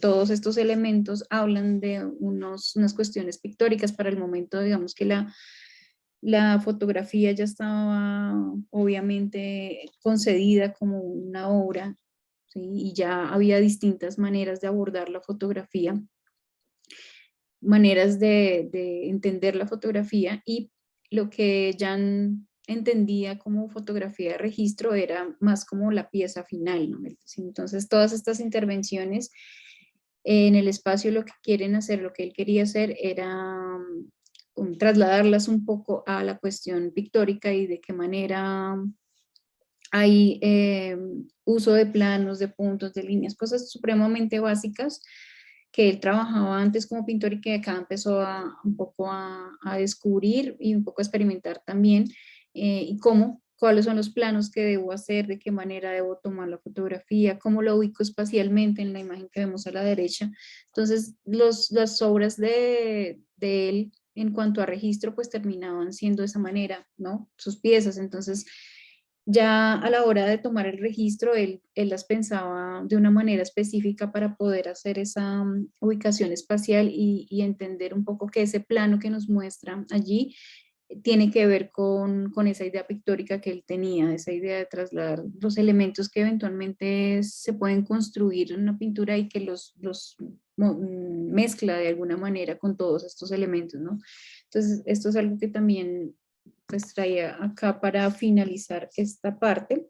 Speaker 1: todos estos elementos hablan de unas cuestiones pictóricas para el momento, digamos que la fotografía ya estaba obviamente concedida como una obra, ¿sí? Y ya había distintas maneras de abordar la fotografía, maneras de entender la fotografía y lo que Jan entendía como fotografía de registro era más como la pieza final, ¿no? Entonces todas estas intervenciones en el espacio lo que quieren hacer, lo que él quería hacer era trasladarlas un poco a la cuestión pictórica y de qué manera hay uso de planos, de puntos, de líneas, cosas supremamente básicas que él trabajaba antes como pintor y que acá empezó un poco a descubrir y un poco a experimentar también, y cuáles son los planos que debo hacer, de qué manera debo tomar la fotografía, cómo lo ubico espacialmente en la imagen que vemos a la derecha. Entonces, las obras de él en cuanto a registro, pues terminaban siendo de esa manera, ¿no? Sus piezas. Entonces, Ya a la hora de tomar el registro, él las pensaba de una manera específica para poder hacer esa ubicación espacial y entender un poco que ese plano que nos muestra allí tiene que ver con esa idea pictórica que él tenía, esa idea de trasladar los elementos que eventualmente se pueden construir en una pintura y que mezcla de alguna manera con todos estos elementos, ¿no? Entonces, esto es algo que también pues traía acá para finalizar esta parte.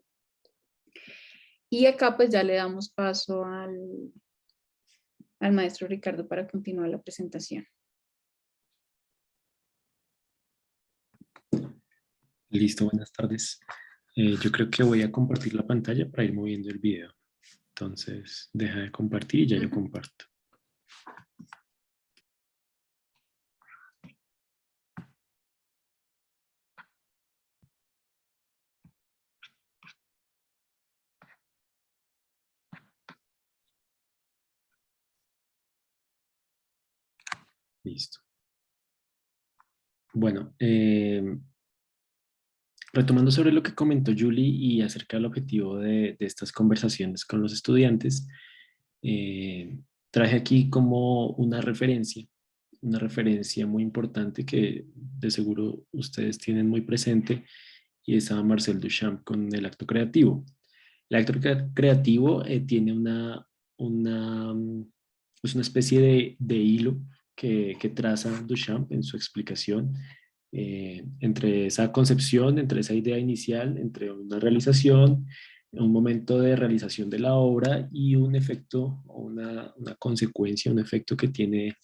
Speaker 1: Y acá pues ya le damos paso al maestro Ricardo para continuar la presentación.
Speaker 8: Listo, buenas tardes. Yo creo que voy a compartir la pantalla para ir moviendo el video. Entonces, deja de compartir y ya yo comparto. Listo. Bueno, retomando sobre lo que comentó Julie y acerca del objetivo de estas conversaciones con los estudiantes, traje aquí como una referencia muy importante que de seguro ustedes tienen muy presente, y es a Marcel Duchamp con el acto creativo. El acto creativo tiene es una especie de hilo que traza Duchamp en su explicación, entre esa concepción, entre esa idea inicial, entre una realización, un momento de realización de la obra y un efecto, una consecuencia, un efecto que tiene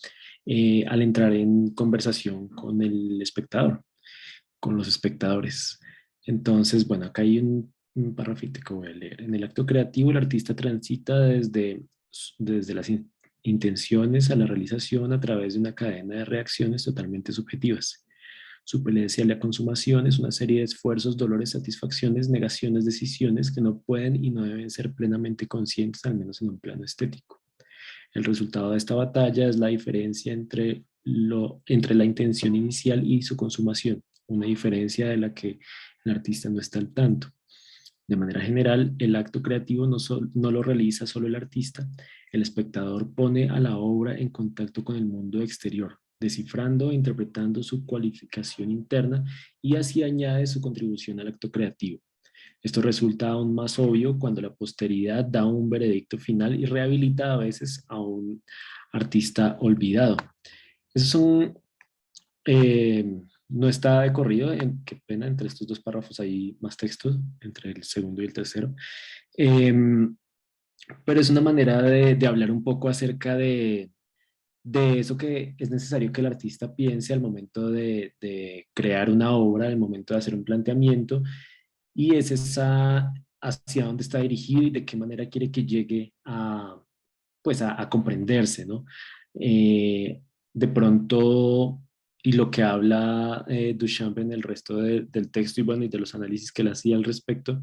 Speaker 8: al entrar en conversación con el espectador, con los espectadores. Entonces, bueno, acá hay un parrafito que voy a leer. En el acto creativo, el artista transita desde las intenciones a la realización a través de una cadena de reacciones totalmente subjetivas. Su pelea hacia la consumación es una serie de esfuerzos, dolores, satisfacciones, negaciones, decisiones que no pueden y no deben ser plenamente conscientes, al menos en un plano estético. El resultado de esta batalla es la diferencia entre la intención inicial y su consumación, una diferencia de la que el artista no está al tanto. De manera general, el acto creativo no lo realiza solo el artista, el espectador pone a la obra en contacto con el mundo exterior, descifrando e interpretando su cualificación interna, y así añade su contribución al acto creativo. Esto resulta aún más obvio cuando la posteridad da un veredicto final y rehabilita a veces a un artista olvidado. Eso es no está de corrido, qué pena, entre estos dos párrafos hay más texto, entre el segundo y el tercero. Pero es una manera de hablar un poco acerca de eso que es necesario que el artista piense al momento de crear una obra, al momento de hacer un planteamiento, y es hacia dónde está dirigido y de qué manera quiere que llegue pues a comprenderse, ¿no? De pronto, y lo que habla Duchamp en el resto del texto y bueno, y de los análisis que él hacía al respecto,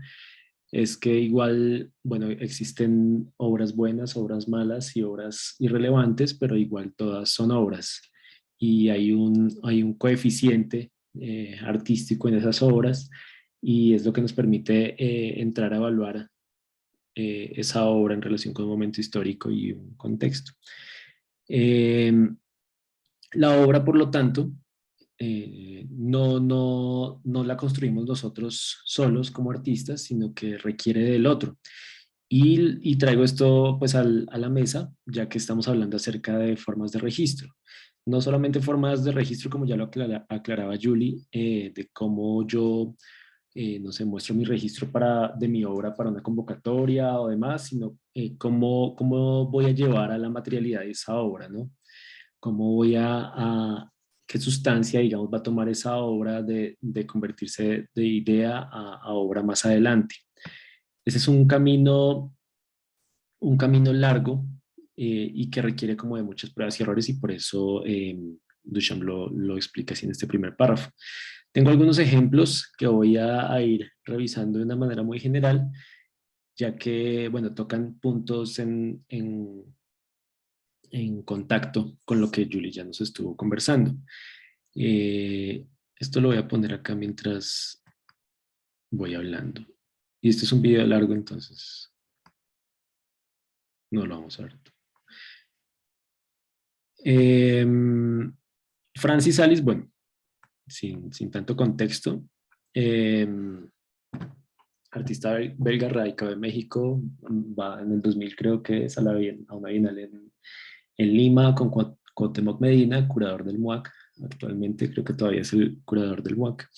Speaker 8: es que igual, bueno, existen obras buenas, obras malas y obras irrelevantes, pero igual todas son obras. Y hay un coeficiente artístico en esas obras, y es lo que nos permite entrar a evaluar esa obra en relación con un momento histórico y un contexto. La obra, por lo tanto, no la construimos nosotros solos como artistas, sino que requiere del otro. Y traigo esto pues a la mesa, ya que estamos hablando acerca de formas de registro. No solamente formas de registro, como ya lo aclaraba Julie, de cómo yo, no sé, muestro mi registro de mi obra para una convocatoria o demás, sino cómo voy a llevar a la materialidad de esa obra, ¿no? Cómo voy qué sustancia, digamos, va a tomar esa obra de convertirse de idea a obra más adelante. Ese es un camino largo y que requiere como de muchas pruebas y errores, y por eso Duchamp lo explica así en este primer párrafo. Tengo algunos ejemplos que voy a ir revisando de una manera muy general, ya que, bueno, tocan puntos en contacto con lo que Julie ya nos estuvo conversando. Esto lo voy a poner acá mientras voy hablando. Y este es un video largo, entonces no lo vamos a ver. Francis Salis, bueno, sin tanto contexto, artista belga radicado en México, va en el 2000 creo que es a una bienal en Lima con Cuauhtémoc Medina, curador del MUAC, actualmente creo que todavía es el curador del MUAC.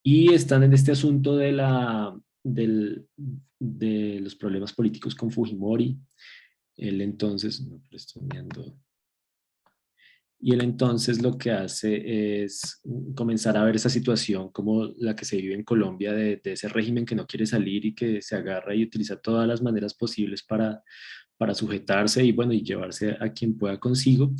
Speaker 8: Y están en este asunto de los problemas políticos con Fujimori. Él entonces, no, pero estoy viendo. Y él entonces lo que hace es comenzar a ver esa situación como la que se vive en Colombia de ese régimen que no quiere salir y que se agarra y utiliza todas las maneras posibles para sujetarse y bueno, y llevarse a quien pueda consigo.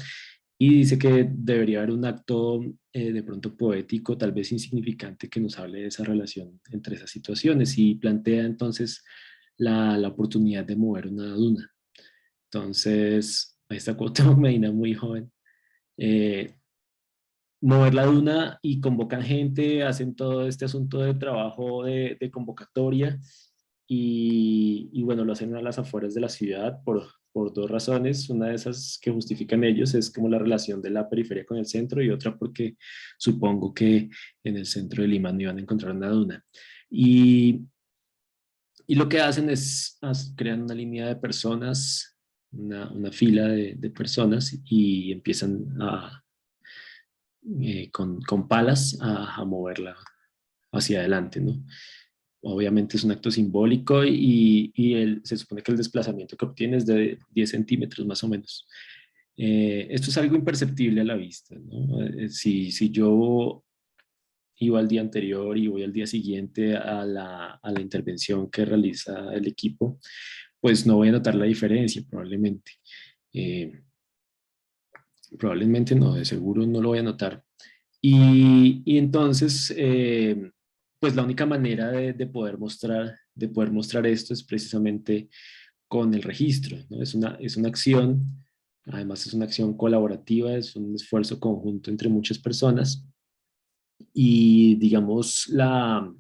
Speaker 8: Y dice que debería haber un acto de pronto poético, tal vez insignificante, que nos hable de esa relación entre esas situaciones y plantea entonces la oportunidad de mover una duna. Entonces, ahí está Cuauhtémoc Medina muy joven. Mover la duna y convocan gente, hacen todo este asunto de trabajo de convocatoria y bueno, lo hacen a las afueras de la ciudad por dos razones. Una de esas que justifican ellos es como la relación de la periferia con el centro y otra porque supongo que en el centro de Lima no iban a encontrar una duna. Y lo que hacen es crean una línea de personas, una fila de personas y empiezan con palas a moverla hacia adelante, ¿no? Obviamente es un acto simbólico y se supone que el desplazamiento que obtiene es de 10 centímetros más o menos. Esto es algo imperceptible a la vista, ¿no? Si yo iba al día anterior y voy al día siguiente a la intervención que realiza el equipo, pues no voy a notar la diferencia probablemente. Probablemente no, de seguro no lo voy a notar. Y entonces, pues la única manera de poder mostrar esto es precisamente con el registro, ¿no? Es una acción, además es una acción colaborativa, es un esfuerzo conjunto entre muchas personas y digamos la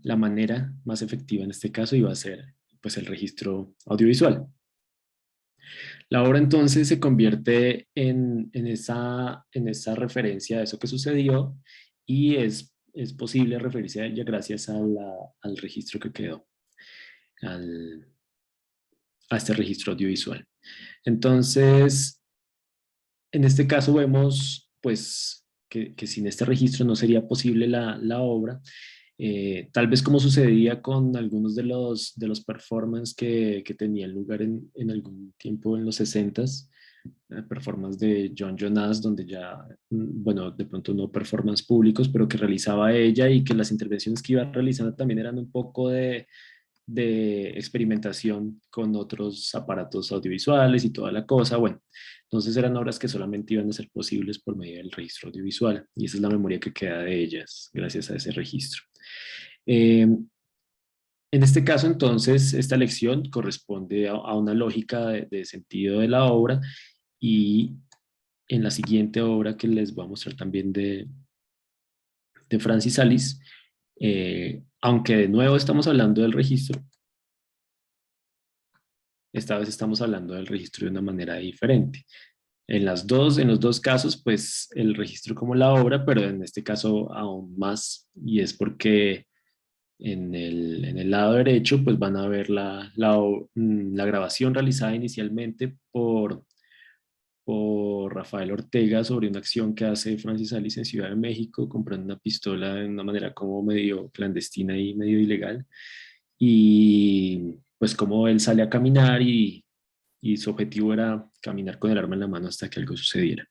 Speaker 8: manera más efectiva en este caso iba a ser pues el registro audiovisual. La obra entonces se convierte en esa referencia a eso que sucedió y es posible referirse a ella gracias al registro que quedó, a este registro audiovisual. Entonces, en este caso vemos pues que sin este registro no sería posible la obra. Tal vez como sucedía con algunos de los performances que tenían lugar en algún tiempo en los 60s, performance de John Jonas, donde ya, bueno, de pronto no performance públicos, pero que realizaba ella y que las intervenciones que iba realizando también eran un poco de experimentación con otros aparatos audiovisuales y toda la cosa. Bueno, entonces eran obras que solamente iban a ser posibles por medio del registro audiovisual y esa es la memoria que queda de ellas gracias a ese registro. En este caso, entonces, esta lección corresponde a una lógica de sentido de la obra y en la siguiente obra que les voy a mostrar también de Francis Salis, aunque de nuevo estamos hablando del registro, esta vez estamos hablando del registro de una manera diferente. En los dos casos, pues el registro como la obra, pero en este caso aún más, y es porque en el lado derecho pues van a ver la grabación realizada inicialmente por Rafael Ortega sobre una acción que hace Francis Salis en Ciudad de México, comprando una pistola de una manera como medio clandestina y medio ilegal. Y pues como él sale a caminar y su objetivo era caminar con el arma en la mano hasta que algo sucediera.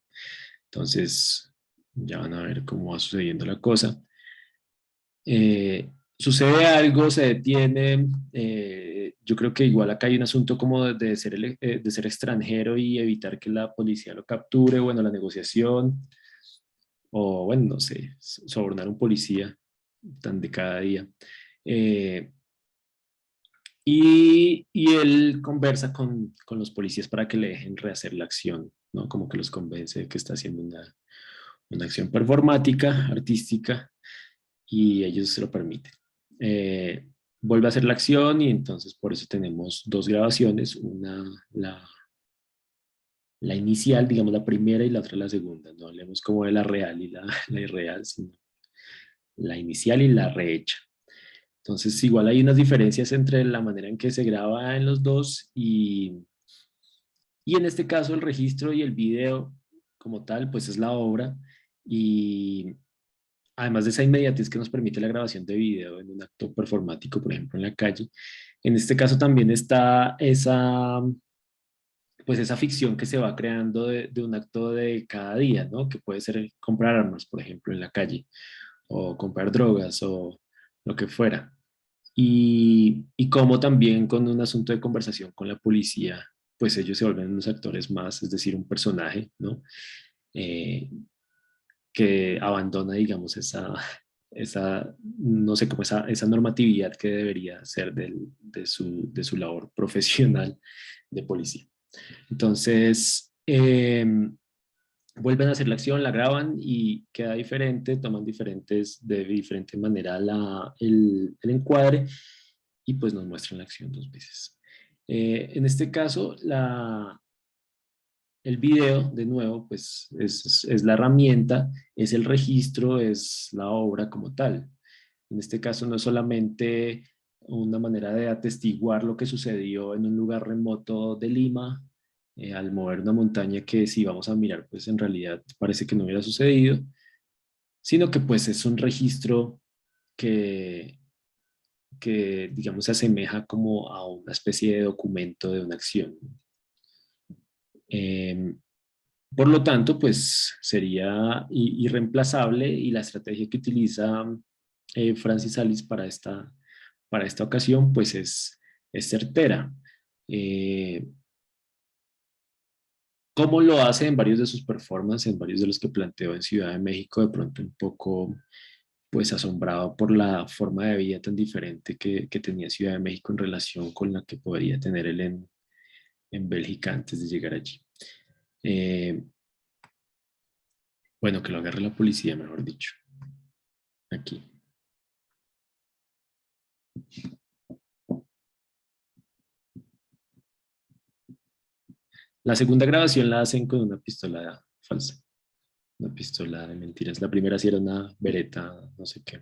Speaker 8: Entonces ya van a ver cómo va sucediendo la cosa. Sucede algo, se detiene. Yo creo que igual acá hay un asunto como de ser extranjero y evitar que la policía lo capture, bueno, la negociación, o bueno, no sé, sobornar a un policía tan de cada día. Y él conversa con los policías para que le dejen rehacer la acción, ¿no? Como que los convence de que está haciendo una acción performática, artística, y ellos se lo permiten. Vuelve a hacer la acción y entonces por eso tenemos dos grabaciones, una la inicial, digamos la primera y la otra la segunda. No hablemos como de la real y la irreal, sino la inicial y la rehecha. Entonces igual hay unas diferencias entre la manera en que se graba en los dos y en este caso el registro y el video como tal, pues es la obra y además de esa inmediatez que nos permite la grabación de video en un acto performático, por ejemplo, en la calle, en este caso también está esa, pues esa ficción que se va creando de un acto de cada día, ¿no? Que puede ser comprar armas, por ejemplo, en la calle, o comprar drogas, o lo que fuera. Y como también con un asunto de conversación con la policía, pues ellos se vuelven unos actores más, es decir, un personaje, ¿no? Eh, que abandona, digamos, no sé, como esa normatividad que debería ser de su labor profesional de policía. Entonces, vuelven a hacer la acción, la graban y queda diferente, toman de diferente manera el encuadre y pues nos muestran la acción dos veces. En este caso, el video, de nuevo, pues es la herramienta, es el registro, es la obra como tal. En este caso no es solamente una manera de atestiguar lo que sucedió en un lugar remoto de Lima, al mover una montaña que si vamos a mirar, pues en realidad parece que no hubiera sucedido, sino que pues es un registro que, que digamos se asemeja como a una especie de documento de una acción. Eh, por lo tanto, pues sería irreemplazable y la estrategia que utiliza Francis Salis para esta ocasión, pues es certera. ¿Cómo lo hace en varios de sus performances, en varios de los que planteó en Ciudad de México, de pronto un poco pues asombrado por la forma de vida tan diferente que tenía Ciudad de México en relación con la que podría tener él en Bélgica antes de llegar allí? Bueno, que lo agarre la policía, mejor dicho. Aquí. La segunda grabación la hacen con una pistola falsa, una pistola de mentiras. La primera sí era una Beretta, no sé qué.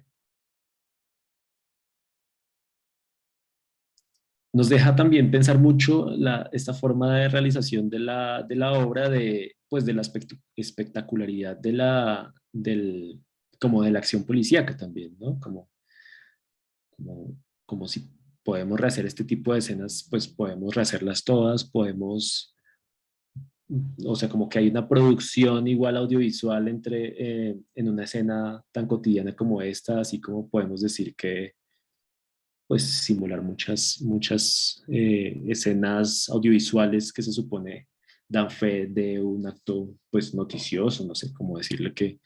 Speaker 8: Nos deja también pensar mucho esta forma de realización de la obra, pues de la espectacularidad como de la acción policíaca también, ¿no? Como si podemos rehacer este tipo de escenas, pues podemos rehacerlas todas, o sea, como que hay una producción igual audiovisual en una escena tan cotidiana como esta, así como podemos decir que pues simular muchas escenas audiovisuales que se supone dan fe de un acto pues noticioso, no sé cómo decirle que,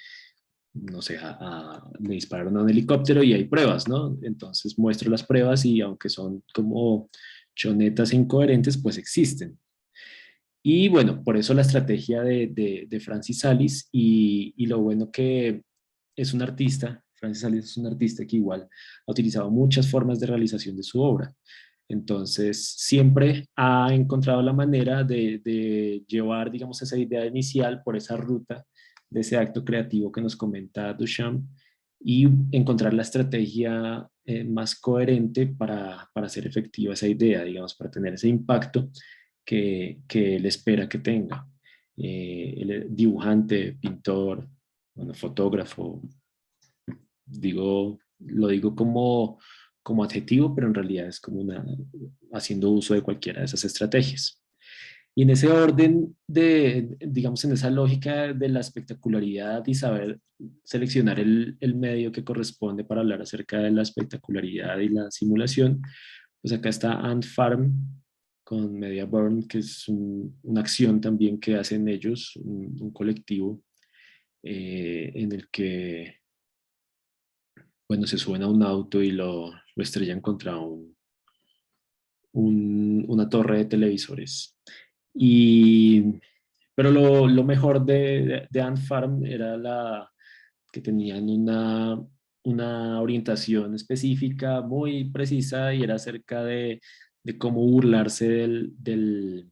Speaker 8: no sé, me dispararon a un helicóptero y hay pruebas, ¿no? Entonces muestro las pruebas y aunque son como chonetas e incoherentes, pues existen. Y bueno, por eso la estrategia de Francis Salis y lo bueno que es un artista, Francis Salis es un artista que igual ha utilizado muchas formas de realización de su obra. Entonces, siempre ha encontrado la manera de llevar, digamos, esa idea inicial por esa ruta de ese acto creativo que nos comenta Duchamp y encontrar la estrategia más coherente para hacer efectiva esa idea, digamos, para tener ese impacto que él espera que tenga. El dibujante, pintor, bueno, fotógrafo, lo digo como adjetivo, pero en realidad es como haciendo uso de cualquiera de esas estrategias. Y en ese orden digamos, en esa lógica de la espectacularidad y saber seleccionar el medio que corresponde para hablar acerca de la espectacularidad y la simulación, pues acá está Ant Farm con Mediaburn, que es una acción también que hacen ellos, un colectivo en el que, bueno, se suben a un auto y lo estrellan contra una torre de televisores. Pero lo mejor de Ant Farm era que tenían una orientación específica muy precisa y era acerca de cómo burlarse de,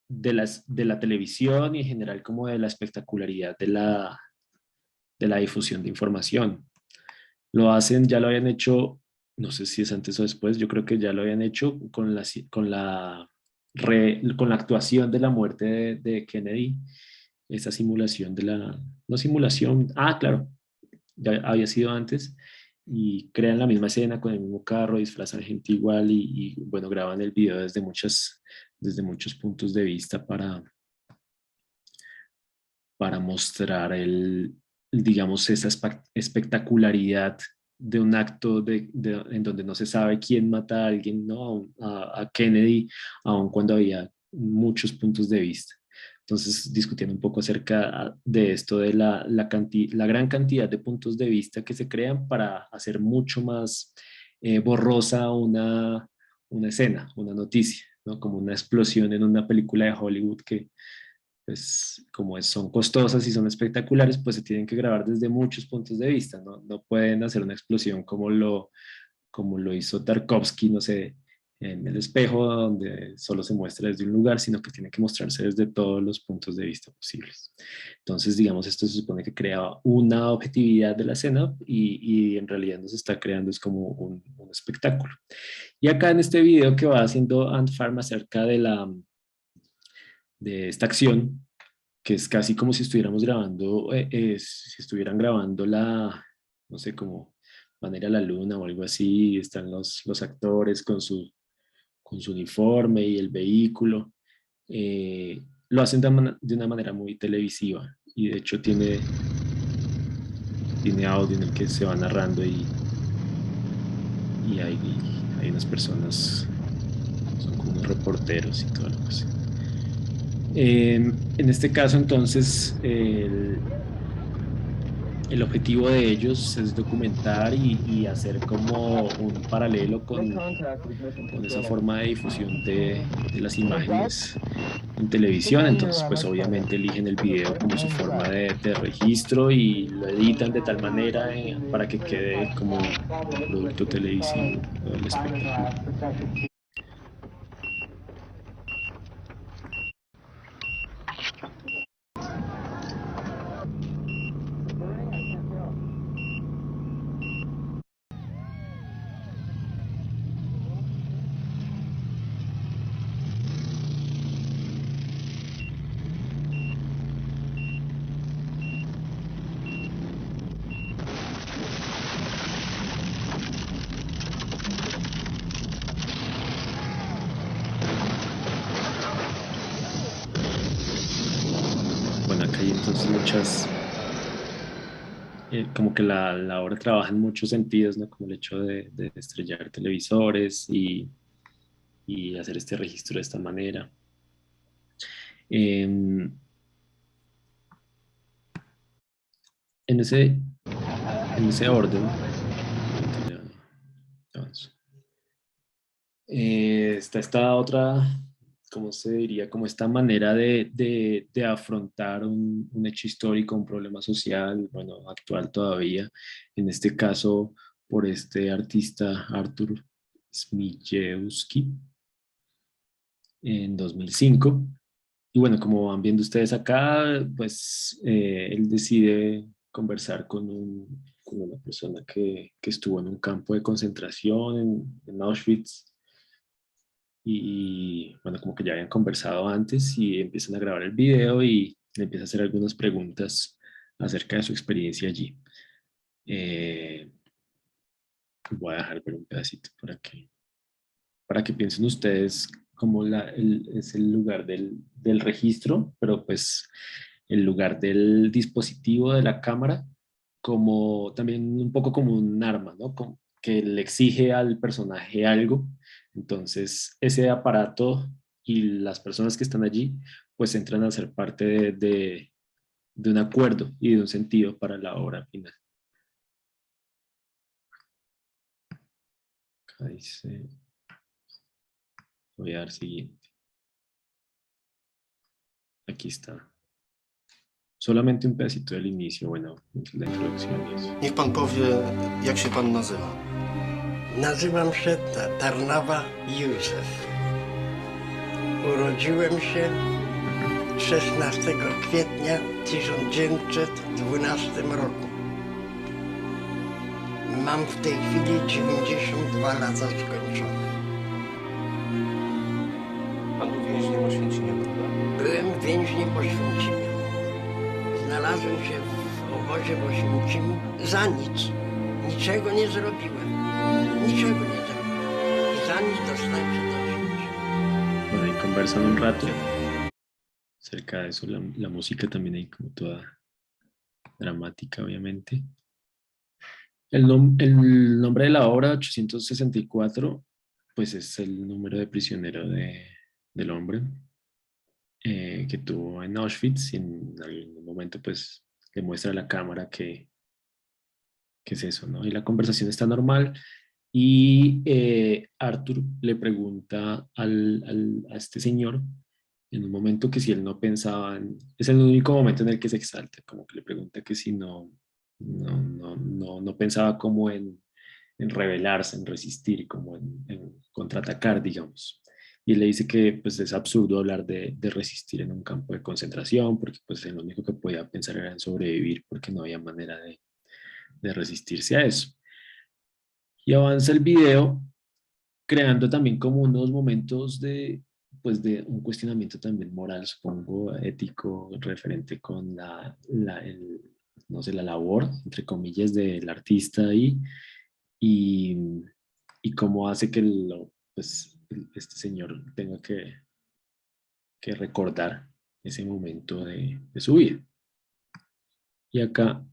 Speaker 8: de la televisión y en general como de la espectacularidad de la difusión de información. Lo hacen, ya lo habían hecho, no sé si es antes o después, yo creo que ya lo habían hecho con la actuación de la muerte de Kennedy, esa simulación de la, no simulación, claro, ya había sido antes, y crean la misma escena con el mismo carro, disfrazan gente igual bueno, graban el video desde muchos puntos de vista para mostrar digamos, esa espectacularidad de un acto en donde no se sabe quién mata a alguien, ¿no? A Kennedy, aun cuando había muchos puntos de vista. Entonces, discutiendo un poco acerca de esto, de la gran cantidad de puntos de vista que se crean para hacer mucho más borrosa una escena, una noticia, ¿no? Como una explosión en una película de Hollywood que pues como son costosas y son espectaculares, pues se tienen que grabar desde muchos puntos de vista, ¿no? No pueden hacer una explosión como lo hizo Tarkovsky, no sé, en El Espejo, donde solo se muestra desde un lugar, sino que tiene que mostrarse desde todos los puntos de vista posibles. Entonces, digamos, esto se supone que crea una objetividad de la escena y en realidad no se está creando, es como un espectáculo. Y acá en este video que va haciendo Ant Farm acerca de esta acción, que es casi como si estuviéramos grabando, si estuvieran grabando no sé, como Van a ir a la luna o algo así, están los actores con su uniforme y el vehículo. Lo hacen de una manera muy televisiva y de hecho tiene audio en el que se va narrando y hay unas personas, son como unos reporteros y todo lo que sea. En este caso, entonces, el objetivo de ellos es documentar y hacer como un paralelo con esa forma de difusión de las imágenes en televisión. Entonces, pues obviamente eligen el video como su forma de registro y lo editan de tal manera para que quede como un producto televisivo del espectáculo. Bueno, acá hay entonces como que la obra trabaja en muchos sentidos, ¿no? Como el hecho de estrellar televisores y hacer este registro de esta manera. En, en ese, en ese orden, ya avanzo. Está esta otra, ¿cómo se diría? Como esta manera de afrontar un hecho histórico, un problema social, bueno, actual todavía, en este caso por este artista Artur Smiejewski en 2005. Y bueno, como van viendo ustedes acá, pues él decide conversar con una persona que estuvo en un campo de concentración en Auschwitz y bueno, como que ya habían conversado antes y empiezan a grabar el video y le empieza a hacer algunas preguntas acerca de su experiencia allí. Voy a dejar ver un pedacito para que piensen ustedes cómo es el lugar del registro, pero pues el lugar del dispositivo de la cámara como también un poco como un arma, ¿no? Como que le exige al personaje algo. Entonces, ese aparato y las personas que están allí, pues entran a ser parte de un acuerdo y de un sentido para la obra final. Acá dice, voy a dar siguiente. Aquí está. solamente un pedacito del inicio, bueno, la introducción y eso.
Speaker 9: Niech pan powie, jak się pan nazywa.
Speaker 10: Nazywam się Tarnawa Józef. Urodziłem się 16 kwietnia 1912 roku. Mam w tej chwili 92 lata skończone.
Speaker 9: Pan był więźniem Oświęcimia, prawda?
Speaker 10: Byłem więźniem Oświęcimia. Znalazłem się w obozie w Oświęcimiu za nic. Niczego nie zrobiłem. Niczego nie zrobiłem. I za nic dostałem się do Oświęcimia.
Speaker 8: Bueno, ahí conversan un rato acerca de eso, la música también ahí como toda dramática, obviamente. El nombre de la obra, 864, pues es el número de prisionero del hombre que tuvo en Auschwitz, y en algún momento pues le muestra a la cámara que es eso, ¿no? Y la conversación está normal y Arthur le pregunta a este señor en un momento que si él no pensaba, es el único momento en el que se exalta, como que le pregunta que si no pensaba como en rebelarse, en resistir, como en contraatacar, digamos. Y él le dice que pues, es absurdo hablar de resistir en un campo de concentración, porque pues, lo único que podía pensar era en sobrevivir, porque no había manera de resistirse a eso. Y avanza el video, creando también como unos momentos de un cuestionamiento también moral, supongo, ético, referente con la labor, entre comillas, del artista ahí, y cómo hace que este señor tenga que recordar ese momento de su vida. Y acá,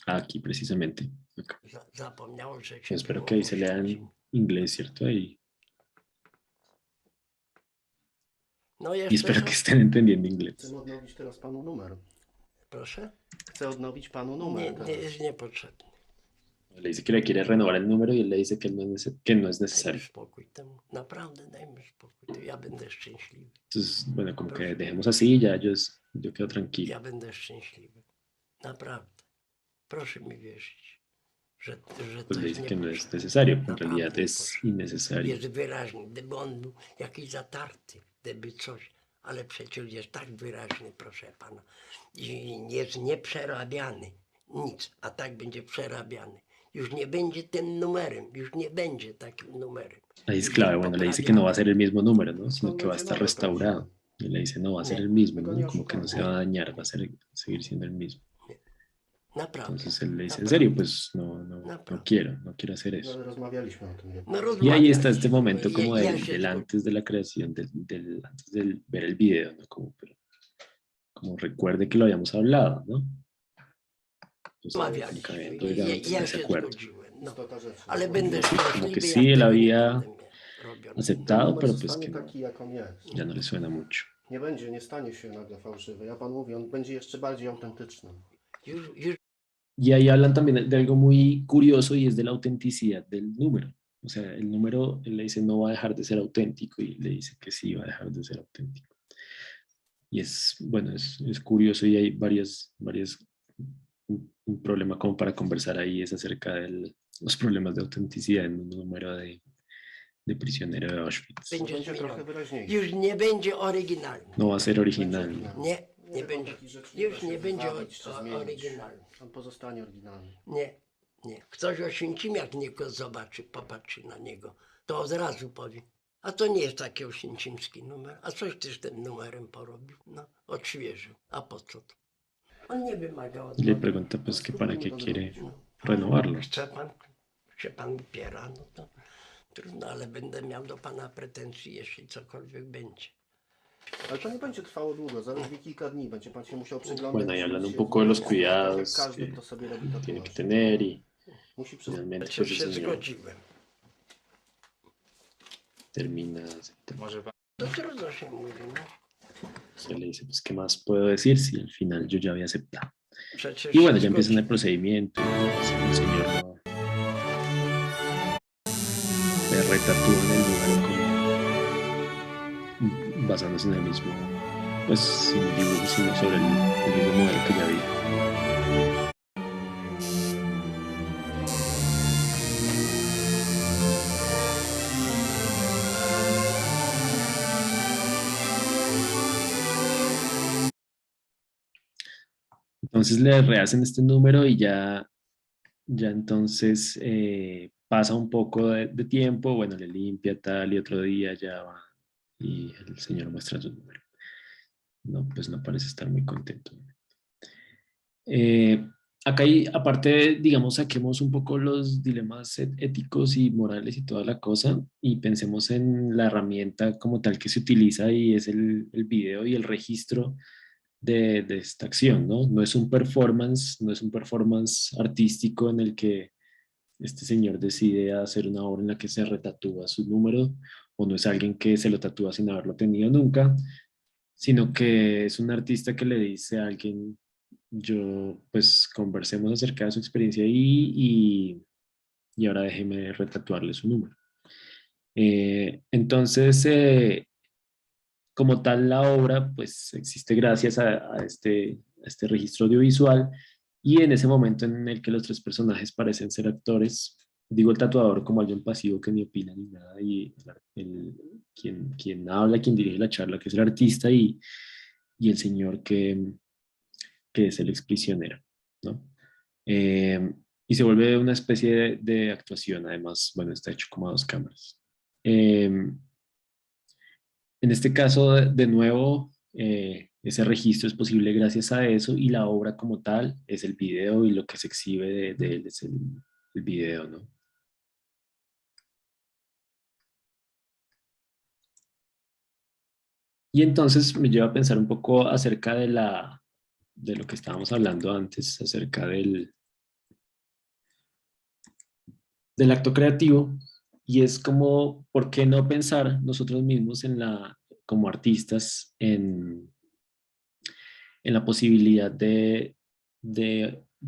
Speaker 8: aquí precisamente, acá. Espero que ahí se lea en inglés, ¿cierto? Ahí.
Speaker 10: No,
Speaker 8: Y espero que estén entendiendo inglés.
Speaker 9: Chcę odnowić teraz panu numer.
Speaker 10: Proszę?
Speaker 9: Chcę odnowić panu numer.
Speaker 10: Nie,
Speaker 9: teraz.
Speaker 10: nie jest niepotrzebny.
Speaker 8: Le dice que le quiere renovar el número y él le dice que no es
Speaker 10: Dajmy
Speaker 8: necesario.
Speaker 10: spokój temu. Naprawdę dajmy spokój. To ja będę szczęśliwy.
Speaker 8: Entonces, bueno, como que dejemos así, ya yo quedo tranquilo.
Speaker 10: Ja będę szczęśliwy. Naprawdę. Proszę mi wierzyć, że
Speaker 8: Pues
Speaker 10: to
Speaker 8: le
Speaker 10: jest
Speaker 8: dice que no es
Speaker 10: niepotrzebne.
Speaker 8: necesario, en
Speaker 10: Naprawdę
Speaker 8: realidad es
Speaker 10: niepotrzebne.
Speaker 8: innecesario.
Speaker 10: Jest wyraźny. Gdyby on był jakiś zatarty, gdyby coś, ale przecież jest tak wyraźny, proszę pana. I jest nieprzerabiany. Nic, a tak będzie przerabiany. Już nie będzie tym numerem, już nie będzie takim numerem.
Speaker 8: Ahí es clave, bueno, le dice que no va a ser el mismo número, ¿no? Sino que va a estar restaurado. Y le dice, no, va a ser el mismo, ¿no? Como que no se va a dañar, va a seguir siendo el mismo.
Speaker 10: Naprawdę.
Speaker 8: Entonces él le dice, en serio, pues no quiero hacer eso.
Speaker 9: Ale rozmawialiśmy o tym.
Speaker 10: No,
Speaker 8: Y ahí está este momento como
Speaker 10: Ja
Speaker 8: del
Speaker 10: się
Speaker 8: antes de la creación, antes de ver el video, ¿no? Como recuerde que lo habíamos hablado, ¿no? Entonces, como que
Speaker 10: Rozmawialiśmy.
Speaker 8: habían llegado a
Speaker 10: Ja
Speaker 8: ese
Speaker 10: się
Speaker 8: acuerdo.
Speaker 10: zgodziłem. No.
Speaker 9: Istota rzeczy.
Speaker 10: Ale będę szczęśliwy,
Speaker 8: que
Speaker 10: jak
Speaker 8: sí, él
Speaker 10: tego nie
Speaker 8: había
Speaker 10: będę robiony.
Speaker 8: aceptado,
Speaker 9: Numer
Speaker 8: pero pues
Speaker 9: zostanie
Speaker 8: que
Speaker 9: taki, jak on jest.
Speaker 8: ya no le suena mucho.
Speaker 9: Nie stanie się nagle fałszywy. Ja panu mówię, on będzie jeszcze bardziej autentyczny.
Speaker 10: Już
Speaker 8: Y ahí hablan también de algo muy curioso y es de la autenticidad del número. O sea, el número, él le dice no va a dejar de ser auténtico y le dice que sí va a dejar de ser auténtico. Y es, bueno, es curioso y hay un problema como para conversar ahí es acerca de los problemas de autenticidad en un número de prisionero de Auschwitz.
Speaker 10: będzie
Speaker 9: Będzie trochę
Speaker 10: zmieniony.
Speaker 9: wyraźniejszy.
Speaker 10: Już nie będzie oryginalny.
Speaker 8: No va a ser original.
Speaker 10: Nie będzie.
Speaker 9: Takich rzeczy
Speaker 10: Już
Speaker 9: da się
Speaker 10: nie będzie
Speaker 9: wywabić czy zmienić.
Speaker 10: oryginalny.
Speaker 9: On pozostanie oryginalny.
Speaker 10: Nie. Ktoś Oświęcimiak niego zobaczy, popatrzy na niego, to od razu powie, a to nie jest taki oświęcimski numer, a coś ty z tym numerem porobił, no, odświeżył, a po co to? On nie wymagał od
Speaker 8: Y le
Speaker 10: niego.
Speaker 8: pregunta pues que para qué quiere renovarlo.
Speaker 10: Się pan upiera, no to trudno, ale będę miał do pana pretensji, jeśli cokolwiek będzie.
Speaker 9: Ale to nie będzie trwało długo, zaledwie kilka dni. Będzie pan się musiał przyglądać.
Speaker 8: Bueno, y hablando un
Speaker 9: się
Speaker 8: poco de los
Speaker 9: wzmocnić,
Speaker 8: cuidados
Speaker 9: tak jak każdy,
Speaker 8: que
Speaker 9: kto sobie robi
Speaker 8: tiene que
Speaker 9: tatuaż.
Speaker 8: tener y
Speaker 9: Musi przyznać.
Speaker 8: finalmente
Speaker 10: Ja
Speaker 8: pues el
Speaker 10: się
Speaker 8: señor
Speaker 10: zgodziłem.
Speaker 8: termina aceptando.
Speaker 10: To trudno się mówi, no.
Speaker 8: Se le dice, pues, ¿qué más puedo decir si al final yo ya había aceptado?
Speaker 10: Przecież
Speaker 8: Y bueno,
Speaker 10: się
Speaker 8: ya empiezan el
Speaker 10: zgodziłem.
Speaker 8: procedimiento. Y el señor le retatúan el número como basándose en el mismo, pues sin dibujo, sino sobre el mismo modelo que ya había. Entonces le rehacen este número y ya entonces pasa un poco de tiempo, bueno, le limpia tal y otro día ya va y el señor muestra su número. No, pues no parece estar muy contento. Acá hay, aparte, digamos, saquemos un poco los dilemas éticos y morales y toda la cosa y pensemos en la herramienta como tal que se utiliza y es el video y el registro de esta acción, ¿no? No es un performance artístico en el que este señor decide hacer una obra en la que se retatúa su número, o no es alguien que se lo tatúa sin haberlo tenido nunca, sino que es un artista que le dice a alguien, yo, pues conversemos acerca de su experiencia ahí y ahora déjeme retatuarle su número. Entonces, como tal, la obra pues existe gracias a este registro audiovisual y en ese momento en el que los tres personajes parecen ser actores, digo el tatuador como alguien pasivo que ni opina ni nada y quien habla, quien dirige la charla, que es el artista y el señor que es el exprisionero, ¿no? Y se vuelve una especie de actuación, además, bueno, está hecho como a dos cámaras. En este caso, de nuevo, ese registro es posible gracias a eso y la obra como tal es el video y lo que se exhibe de él es el video, ¿no? Y entonces me lleva a pensar un poco acerca de lo que estábamos hablando antes, acerca del acto creativo, y es como, ¿por qué no pensar nosotros mismos como artistas en la posibilidad de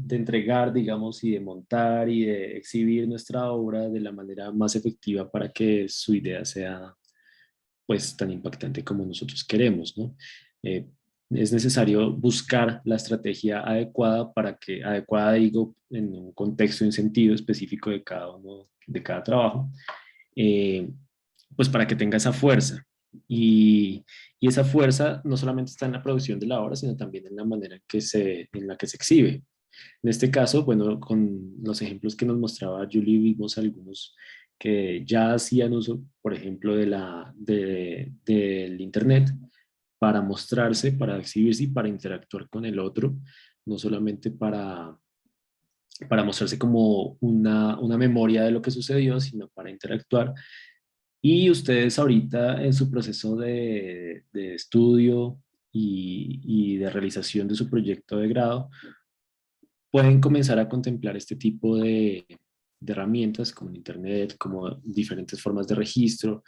Speaker 8: entregar, digamos, y de montar y de exhibir nuestra obra de la manera más efectiva para que su idea sea pues tan impactante como nosotros queremos, ¿no? Eh, es necesario buscar la estrategia adecuada adecuada digo, en un contexto y un sentido específico de cada uno, de cada trabajo, eh, pues para que tenga esa fuerza. Y esa fuerza no solamente está en la producción de la obra, sino también en la manera en la que se exhibe. En este caso, bueno, con los ejemplos que nos mostraba Julie, vimos algunos que ya hacían uso, por ejemplo, del Internet para mostrarse, para exhibirse y para interactuar con el otro, no solamente para mostrarse como una memoria de lo que sucedió, sino para interactuar. Y ustedes ahorita en su proceso de estudio y de realización de su proyecto de grado, pueden comenzar a contemplar este tipo de herramientas como el Internet, como diferentes formas de registro,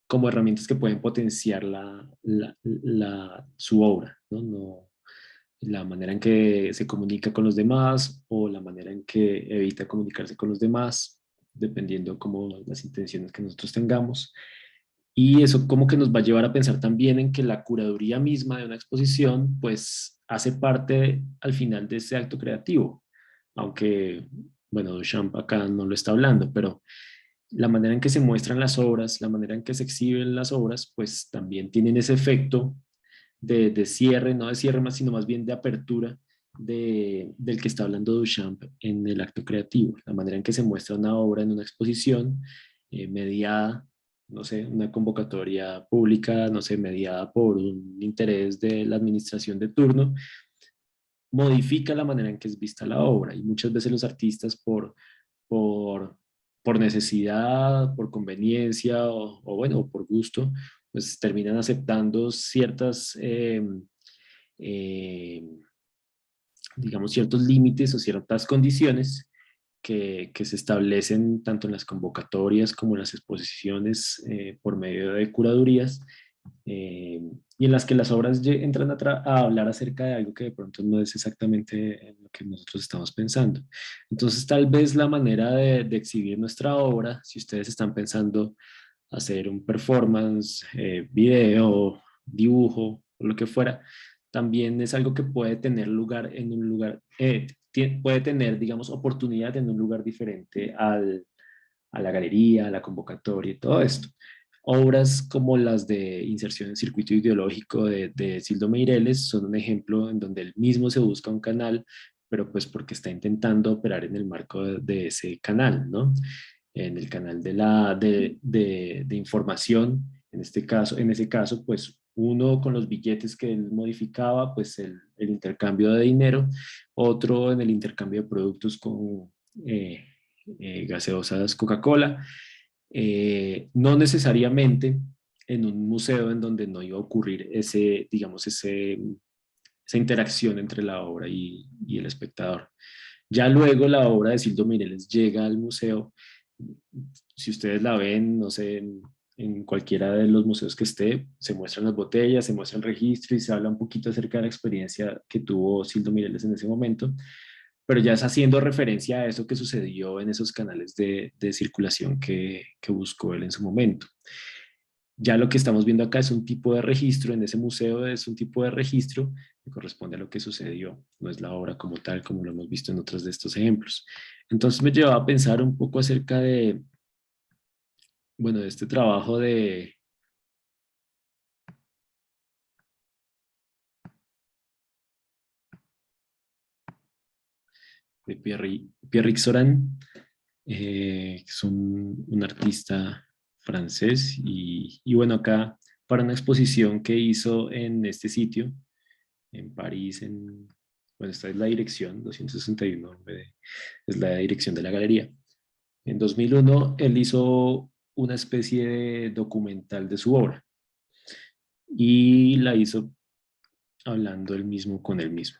Speaker 8: como herramientas que pueden potenciar su obra, ¿no? La manera en que se comunica con los demás o la manera en que evita comunicarse con los demás, dependiendo como las intenciones que nosotros tengamos. Y eso como que nos va a llevar a pensar también en que la curaduría misma de una exposición pues hace parte al final de ese acto creativo, aunque, bueno, Duchamp acá no lo está hablando, pero la manera en que se muestran las obras, la manera en que se exhiben las obras, pues también tienen ese efecto de cierre, no de cierre más, sino más bien de apertura del que está hablando Duchamp en el acto creativo, la manera en que se muestra una obra en una exposición mediada, no sé, una convocatoria pública, no sé, mediada por un interés de la administración de turno, modifica la manera en que es vista la obra y muchas veces los artistas por, por necesidad, por conveniencia o bueno, por gusto, pues terminan aceptando eh, digamos, ciertos límites o ciertas condiciones que se establecen tanto en las convocatorias como en las exposiciones por medio de curadurías y en las que las obras entran a hablar acerca de algo que de pronto no es exactamente lo que nosotros estamos pensando. Entonces tal vez la manera de exhibir nuestra obra, si ustedes están pensando hacer un performance, video, dibujo, o lo que fuera, también es algo que puede tener lugar en un lugar, puede tener, digamos, oportunidad en un lugar diferente a la galería, a la convocatoria y todo esto. Obras como las de Inserción en Circuito Ideológico de Sildo Meireles son un ejemplo en donde él mismo se busca un canal, pero pues porque está intentando operar en el marco de ese canal, ¿no? En el canal de información, en ese caso, pues uno con los billetes que él modificaba, pues el intercambio de dinero, otro en el intercambio de productos con gaseosas Coca-Cola, no necesariamente en un museo en donde no iba a ocurrir digamos, esa interacción entre la obra y el espectador. Ya luego la obra de Sildo Meireles llega al museo. Si ustedes la ven, no sé, en cualquiera de los museos que esté, se muestran las botellas, se muestra el registro y se habla un poquito acerca de la experiencia que tuvo Sildo Meireles en ese momento, pero ya es haciendo referencia a eso que sucedió en esos canales de circulación que buscó él en su momento. Ya lo que estamos viendo acá es un tipo de registro, en ese museo es un tipo de registro que corresponde a lo que sucedió, no es la obra como tal, como lo hemos visto en otros de estos ejemplos. Entonces me llevaba a pensar un poco acerca de, bueno, de este trabajo de Pierrick Soran, que es un artista francés y bueno, acá para una exposición que hizo en este sitio, en París, bueno, esta es la dirección, 261, es la dirección de la galería. En 2001, él hizo una especie de documental de su obra y la hizo hablando él mismo con él mismo.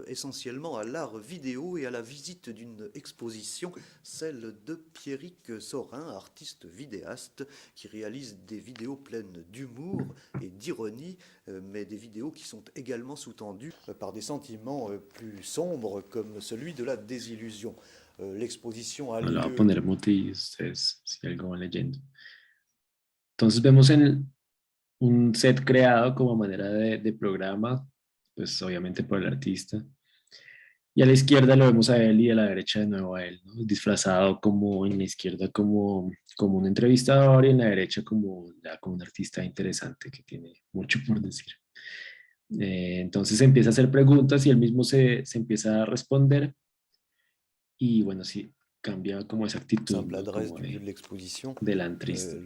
Speaker 11: Essentiellement à l'art vidéo et à la visite d'une exposition, celle de Pierrick Sorin, artiste vidéaste qui réalise des vidéos pleines d'humour et d'ironie, mais des vidéos qui sont également sous-tendues par des sentiments plus sombres comme celui de la désillusion. L'exposition a
Speaker 8: Le voy a
Speaker 11: lieu...
Speaker 8: poner mute y ustedes si algo van leyendo. Entonces vemos un set creado como manera de programa, pues obviamente por el artista. Y a la izquierda lo vemos a él y a la derecha de nuevo a él, ¿no? Disfrazado como en la izquierda como un entrevistador y en la derecha como un artista interesante que tiene mucho por decir. Entonces empieza a hacer preguntas y él mismo se empieza a responder. Y bueno, sí, cambia como esa actitud,
Speaker 11: Simple
Speaker 8: ¿no?
Speaker 11: adresse
Speaker 8: Como
Speaker 11: du lieu de l'exposition.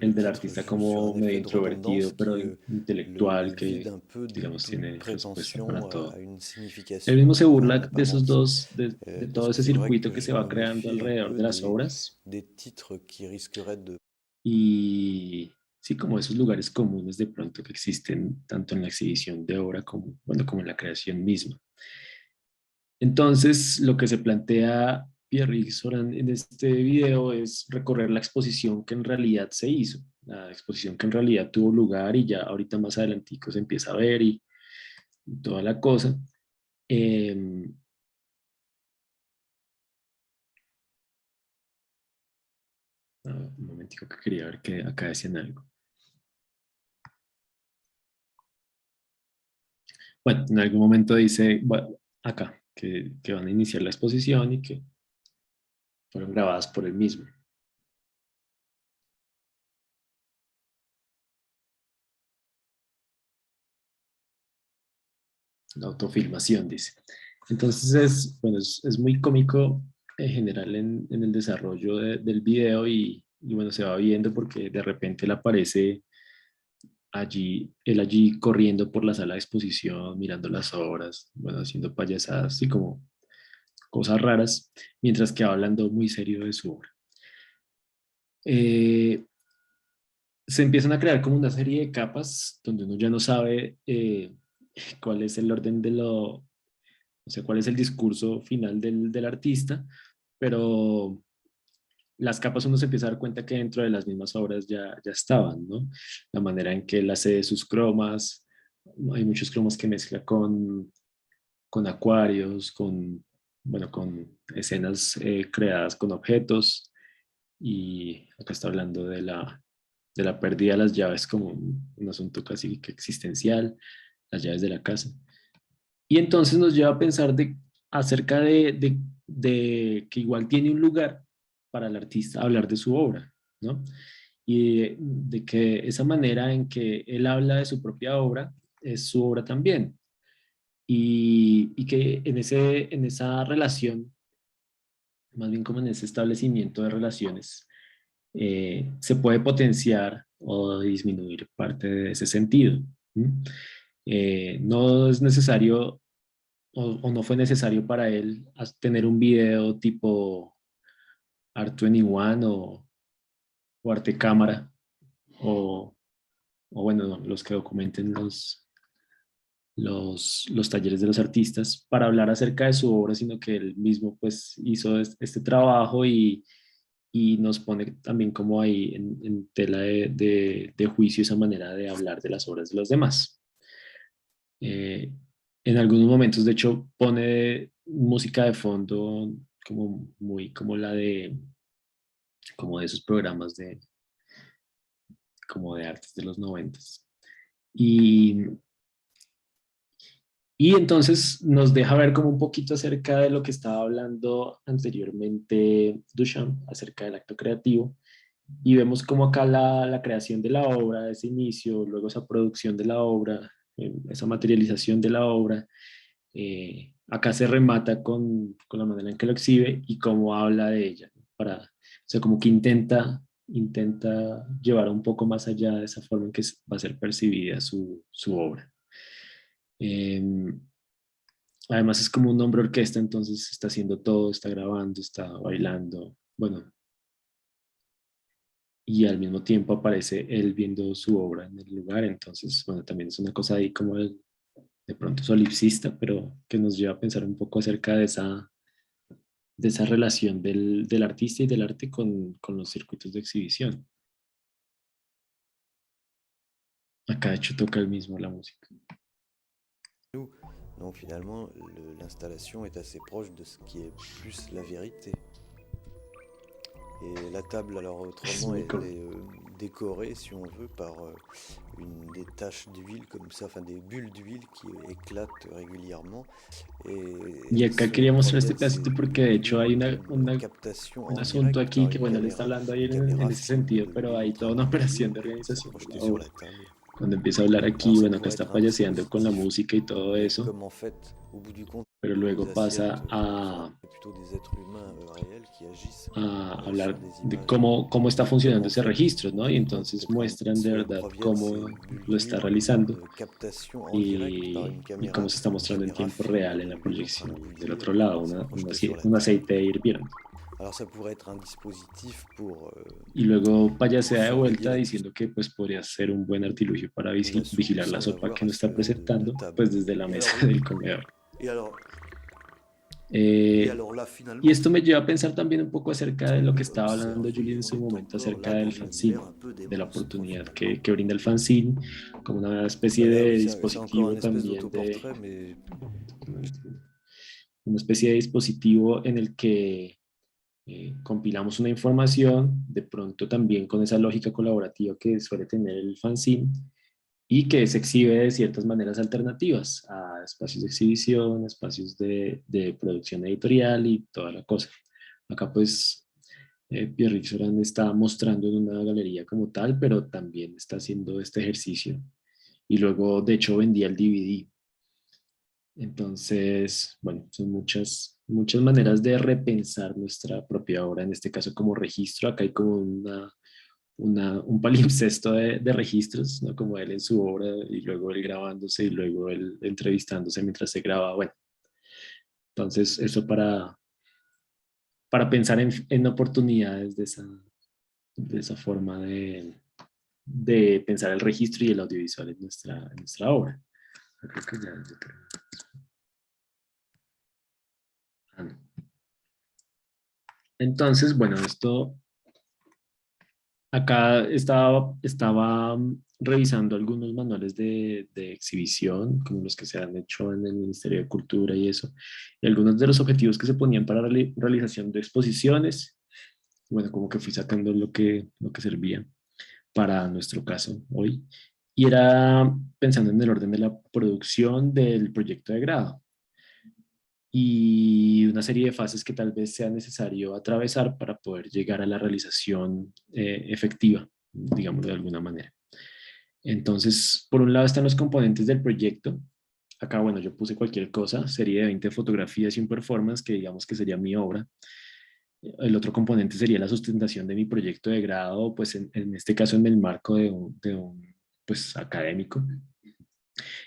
Speaker 8: el del artista como medio introvertido, pero intelectual,
Speaker 11: le vide
Speaker 8: que
Speaker 11: un peu de
Speaker 8: digamos
Speaker 11: toute
Speaker 8: tiene respuesta para
Speaker 11: prétention
Speaker 8: todo.
Speaker 11: à une signification.
Speaker 8: Él mismo se burla
Speaker 11: en
Speaker 8: de esos
Speaker 11: apparence.
Speaker 8: dos, de todo ese
Speaker 11: C'est vrai
Speaker 8: circuito
Speaker 11: que
Speaker 8: que se
Speaker 11: je
Speaker 8: va
Speaker 11: me
Speaker 8: creando
Speaker 11: méfie un
Speaker 8: alrededor
Speaker 11: peu
Speaker 8: de las obras.
Speaker 11: des titres qui risqueraient de...
Speaker 8: Y sí, como esos lugares comunes de pronto que existen tanto en la exhibición de obra como, bueno, como en la creación misma. Entonces, lo que se plantea Pierrick Soran en este video es recorrer la exposición que en realidad se hizo, la exposición que en realidad tuvo lugar y ya ahorita más adelantico se empieza a ver y toda la cosa. Un momentico que quería ver que acá decían algo. Bueno, en algún momento dice, bueno, acá, que van a iniciar la exposición y que fueron grabadas por él mismo. La autofilmación, dice. Entonces, bueno, es muy cómico en general en el desarrollo del video y bueno, se va viendo porque de repente él aparece él allí corriendo por la sala de exposición, mirando las obras, bueno, haciendo payasadas, así como cosas raras, mientras que va hablando muy serio de su obra. Se empiezan a crear como una serie de capas donde uno ya no sabe cuál es el orden o sea, cuál es el discurso final del artista, pero las capas uno se empieza a dar cuenta que dentro de las mismas obras ya estaban, ¿no? La manera en que él hace sus cromas, hay muchos cromas que mezcla con acuarios, bueno, con escenas creadas con objetos, y acá está hablando de de la pérdida de las llaves como un asunto casi que existencial, las llaves de la casa. Y entonces nos lleva a pensar acerca de que igual tiene un lugar para el artista hablar de su obra, ¿no? Y de que esa manera en que él habla de su propia obra es su obra también. Y que en esa relación, más bien como en ese establecimiento de relaciones, se puede potenciar o disminuir parte de ese sentido. No es necesario o no fue necesario para él tener un video tipo Art21 o Arte Cámara o bueno, los que documenten los talleres de los artistas para hablar acerca de su obra, sino que él mismo pues hizo este trabajo y nos pone también como ahí en tela de juicio esa manera de hablar de las obras de los demás. En algunos momentos, de hecho, pone música de fondo como muy como la de como de esos programas como de artes de los 90s. Y entonces nos deja ver como un poquito acerca de lo que estaba hablando anteriormente Duchamp, acerca del acto creativo. Y vemos como acá la creación de la obra, ese inicio, luego esa producción de la obra, esa materialización de la obra. Acá se remata con la manera en que lo exhibe y cómo habla de ella, ¿no? O sea, como que intenta llevar un poco más allá de esa forma en que va a ser percibida su obra. Además es como un hombre orquesta, entonces está haciendo todo, está grabando, está bailando, bueno, y al mismo tiempo aparece él viendo su obra en el lugar, entonces, bueno, también es una cosa ahí como de pronto solipsista, pero que nos lleva a pensar un poco acerca de esa relación del artista y del arte con los circuitos de exhibición. Acá de hecho toca el mismo la música.
Speaker 11: Non, finalement, l'installation est assez proche de ce qui est plus la vérité. Et la table, alors autrement, elle est décorée, si on veut, par des taches d'huile comme ça, enfin des bulles d'huile qui éclatent régulièrement.
Speaker 8: Y acá quería mostrar este pedacito porque de hecho hay un asunto aquí que, bueno, él está hablando ahí en ese sentido, pero hay toda una operación de organización de la obra. Cuando empieza a hablar aquí, bueno, acá está payaseando con la música y todo eso, pero luego pasa a hablar de cómo está funcionando ese registro, ¿no? Y entonces muestran de verdad cómo lo está realizando y cómo se está mostrando en tiempo real en la proyección. Del otro lado, un aceite hirviendo. Y luego payasea de vuelta diciendo que pues podría ser un buen artilugio para vigilar la sopa que nos está presentando pues desde la mesa del comedor. Y esto me lleva a pensar también un poco acerca de lo que estaba hablando Julie en su momento acerca del fanzine, de la oportunidad que brinda el fanzine como una especie de dispositivo también, una especie de dispositivo en el que compilamos una información, de pronto también con esa lógica colaborativa que suele tener el fanzine y que se exhibe de ciertas maneras alternativas a espacios de exhibición, espacios de producción editorial y toda la cosa. Acá pues Pierrick Soran está mostrando en una galería como tal, pero también está haciendo este ejercicio y luego de hecho vendía el DVD. Entonces, bueno, son muchas maneras de repensar nuestra propia obra, en este caso como registro. Acá hay como un palimpsesto de registros, ¿no? Como él en su obra y luego él grabándose y luego él entrevistándose mientras se graba. Bueno, entonces eso para pensar en oportunidades de esa forma de pensar el registro y el audiovisual en nuestra obra. Creo que ya entonces, bueno, esto acá estaba revisando algunos manuales de exhibición, como los que se han hecho en el Ministerio de Cultura y eso, y algunos de los objetivos que se ponían para la realización de exposiciones. Bueno, como que fui sacando lo que servía. para nuestro caso hoy. Y era pensando en el orden de la producción del proyecto de grado y una serie de fases que tal vez sea necesario atravesar para poder llegar a la realización efectiva, digámoslo de alguna manera. Entonces, por un lado están los componentes del proyecto. Acá, bueno, yo puse cualquier cosa, serie de 20 fotografías y un performance, que digamos que sería mi obra. El otro componente sería la sustentación de mi proyecto de grado, pues en este caso en el marco de un pues, académico.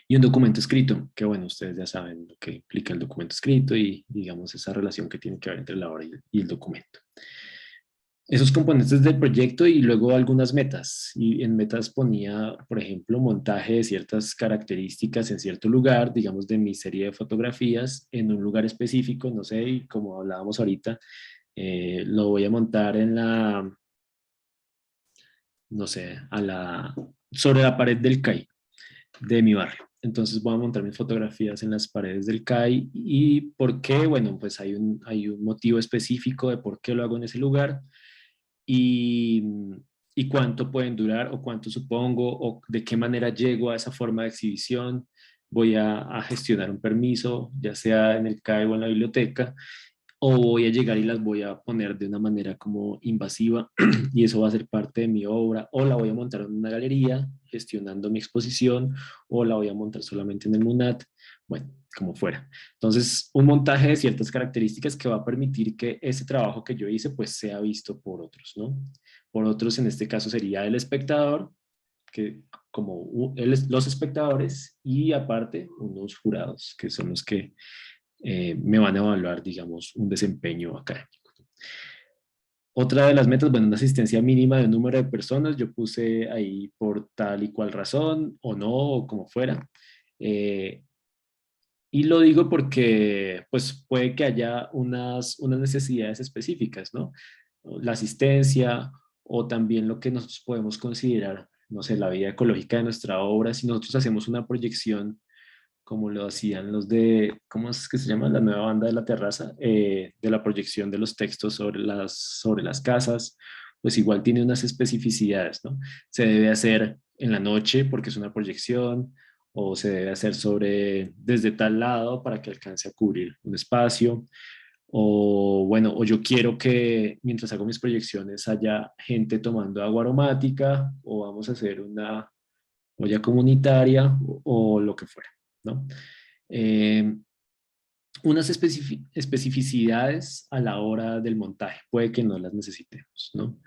Speaker 8: Y un documento escrito, que bueno, ustedes ya saben lo que implica el documento escrito y digamos esa relación que tiene que haber entre la obra y el documento. Esos componentes del proyecto y luego algunas metas. Y en metas ponía, por ejemplo, montaje de ciertas características en cierto lugar, digamos de mi serie de fotografías, en un lugar específico, no sé, y como hablábamos ahorita, lo voy a montar en la, no sé, sobre la pared del CAI de mi barrio. Entonces voy a montar mis fotografías en las paredes del CAI. ¿Y por qué? Bueno, pues hay un motivo específico de por qué lo hago en ese lugar y, y cuánto pueden durar o cuánto supongo o de qué manera llego a esa forma de exhibición. Voy a gestionar un permiso, ya sea en el CAI o en la biblioteca, o voy a llegar y las voy a poner de una manera como invasiva y eso va a ser parte de mi obra, o la voy a montar en una galería gestionando mi exposición, o la voy a montar solamente en el MUNAT, bueno, como fuera. Entonces, un montaje de ciertas características que va a permitir que ese trabajo que yo hice pues sea visto por otros, ¿no? Por otros en este caso sería el espectador, que como los espectadores y aparte unos jurados que son los que me van a evaluar, digamos, un desempeño académico. Otra de las metas, bueno, una asistencia mínima de un número de personas, yo puse ahí por tal y cual razón, o no, o como fuera. Y lo digo porque, pues, puede que haya unas necesidades específicas, ¿no? La asistencia, o también lo que nosotros podemos considerar, no sé, la vida ecológica de nuestra obra. Si nosotros hacemos una proyección como lo hacían los de, ¿cómo es que se llama? La nueva banda de la terraza, de la proyección de los textos sobre las casas, pues igual tiene unas especificidades, ¿no? Se debe hacer en la noche porque es una proyección, o se debe hacer desde tal lado para que alcance a cubrir un espacio, o bueno, o yo quiero que mientras hago mis proyecciones haya gente tomando agua aromática, o vamos a hacer una olla comunitaria, o lo que fuera, ¿no? Unas especificidades a la hora del montaje, puede que no las necesitemos, ¿no?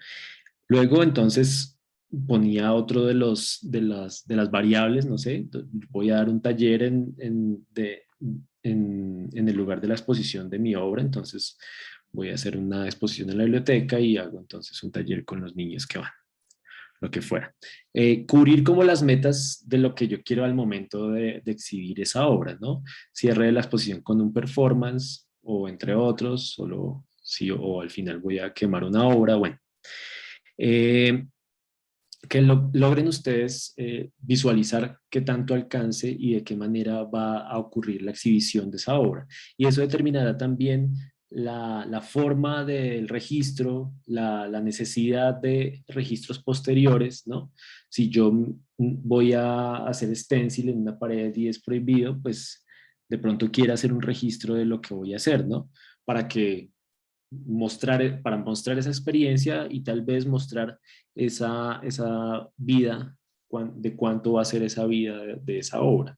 Speaker 8: Luego, entonces, ponía otro de las variables, no sé, voy a dar un taller en el lugar de la exposición de mi obra, entonces voy a hacer una exposición en la biblioteca y hago entonces un taller con los niños que van, lo que fuera. Cubrir como las metas de lo que yo quiero al momento de exhibir esa obra, ¿no? Cierre de la exposición con un performance o entre otros, solo sí, o al final voy a quemar una obra, bueno. Que logren ustedes visualizar qué tanto alcance y de qué manera va a ocurrir la exhibición de esa obra. Y eso determinará también la forma del registro, la necesidad de registros posteriores, ¿no? Si yo voy a hacer stencil en una pared y es prohibido, pues de pronto quiero hacer un registro de lo que voy a hacer, ¿no? Para mostrar esa experiencia y tal vez mostrar esa vida, de cuánto va a ser esa vida de esa obra.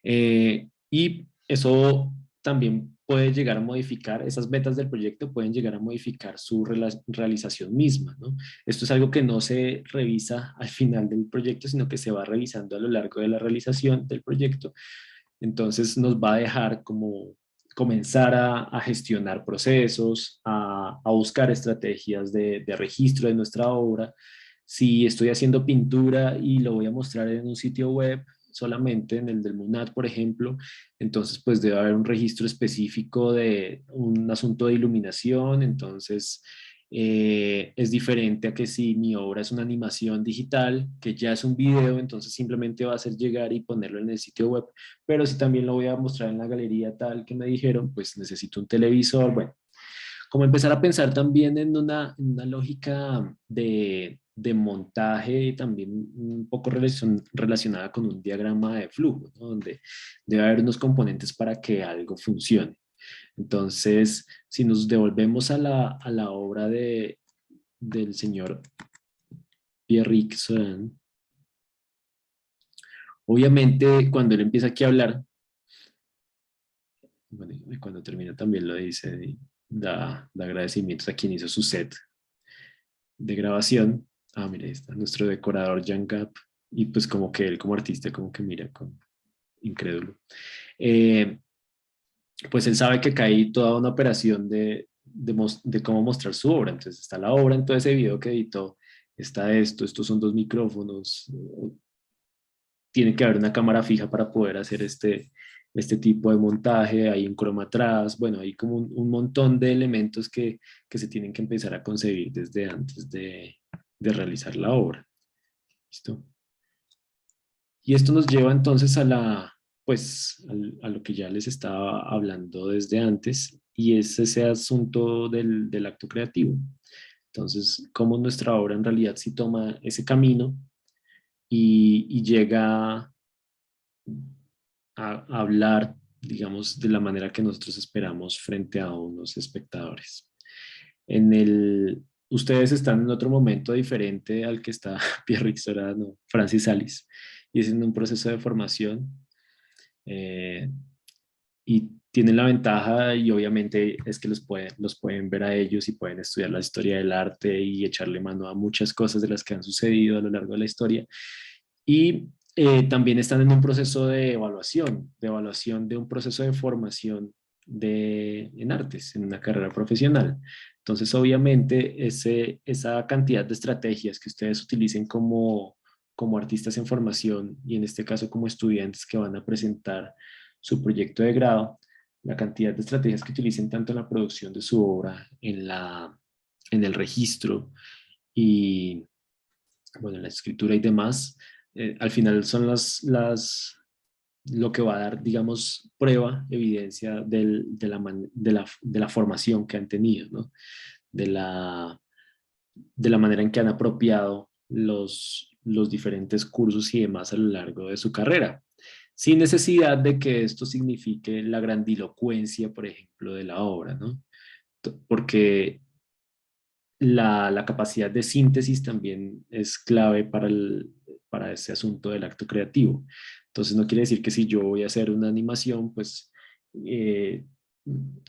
Speaker 8: Y eso también puede llegar a modificar, esas metas del proyecto pueden llegar a modificar su realización misma, ¿no? Esto es algo que no se revisa al final del proyecto, sino que se va revisando a lo largo de la realización del proyecto. Entonces nos va a dejar como comenzar a gestionar procesos, a buscar estrategias de registro de nuestra obra. Si estoy haciendo pintura y lo voy a mostrar en un sitio web, solamente en el del MUNAT, por ejemplo, entonces pues debe haber un registro específico de un asunto de iluminación, entonces es diferente a que si mi obra es una animación digital, que ya es un video, entonces simplemente va a ser llegar y ponerlo en el sitio web, pero si también lo voy a mostrar en la galería tal que me dijeron, pues necesito un televisor, bueno, como empezar a pensar también en una lógica de montaje también un poco relacionada con un diagrama de flujo, ¿no? Donde debe haber unos componentes para que algo funcione. Entonces, si nos devolvemos a la obra del señor Pierrick Sorin, obviamente cuando él empieza aquí a hablar, bueno, y cuando termina también lo dice, y da agradecimientos a quien hizo su set de grabación. Ah, mira, ahí está nuestro decorador Jan Gap, y pues como que él como artista como que mira con incrédulo. Pues él sabe que acá hay toda una operación de cómo mostrar su obra. Entonces está la obra en todo ese video que editó, está estos son 2 micrófonos, tiene que haber una cámara fija para poder hacer este tipo de montaje, hay un croma atrás, bueno, hay como un montón de elementos que se tienen que empezar a concebir desde antes de realizar la obra. ¿Listo? Y esto nos lleva entonces a lo que ya les estaba hablando desde antes, y es ese asunto del acto creativo. Entonces, cómo nuestra obra en realidad sí toma ese camino y llega a hablar, digamos, de la manera que nosotros esperamos frente a unos espectadores. Ustedes están en otro momento diferente al que está Pierrick Sorin, Francis Alice, y es en un proceso de formación, y tienen la ventaja, y obviamente es que los pueden ver a ellos y pueden estudiar la historia del arte y echarle mano a muchas cosas de las que han sucedido a lo largo de la historia. Y también están en un proceso de evaluación de un proceso de formación en artes, en una carrera profesional. Entonces, obviamente, esa cantidad de estrategias que ustedes utilicen como artistas en formación, y en este caso como estudiantes que van a presentar su proyecto de grado, la cantidad de estrategias que utilicen tanto en la producción de su obra, en el registro y, bueno, en la escritura y demás, al final son lo que va a dar, digamos, prueba, evidencia de la formación que han tenido, ¿no? De la manera en que han apropiado los diferentes cursos y demás a lo largo de su carrera, sin necesidad de que esto signifique la grandilocuencia, por ejemplo, de la obra, ¿no? Porque la capacidad de síntesis también es clave para ese asunto del acto creativo. Entonces no quiere decir que si yo voy a hacer una animación, pues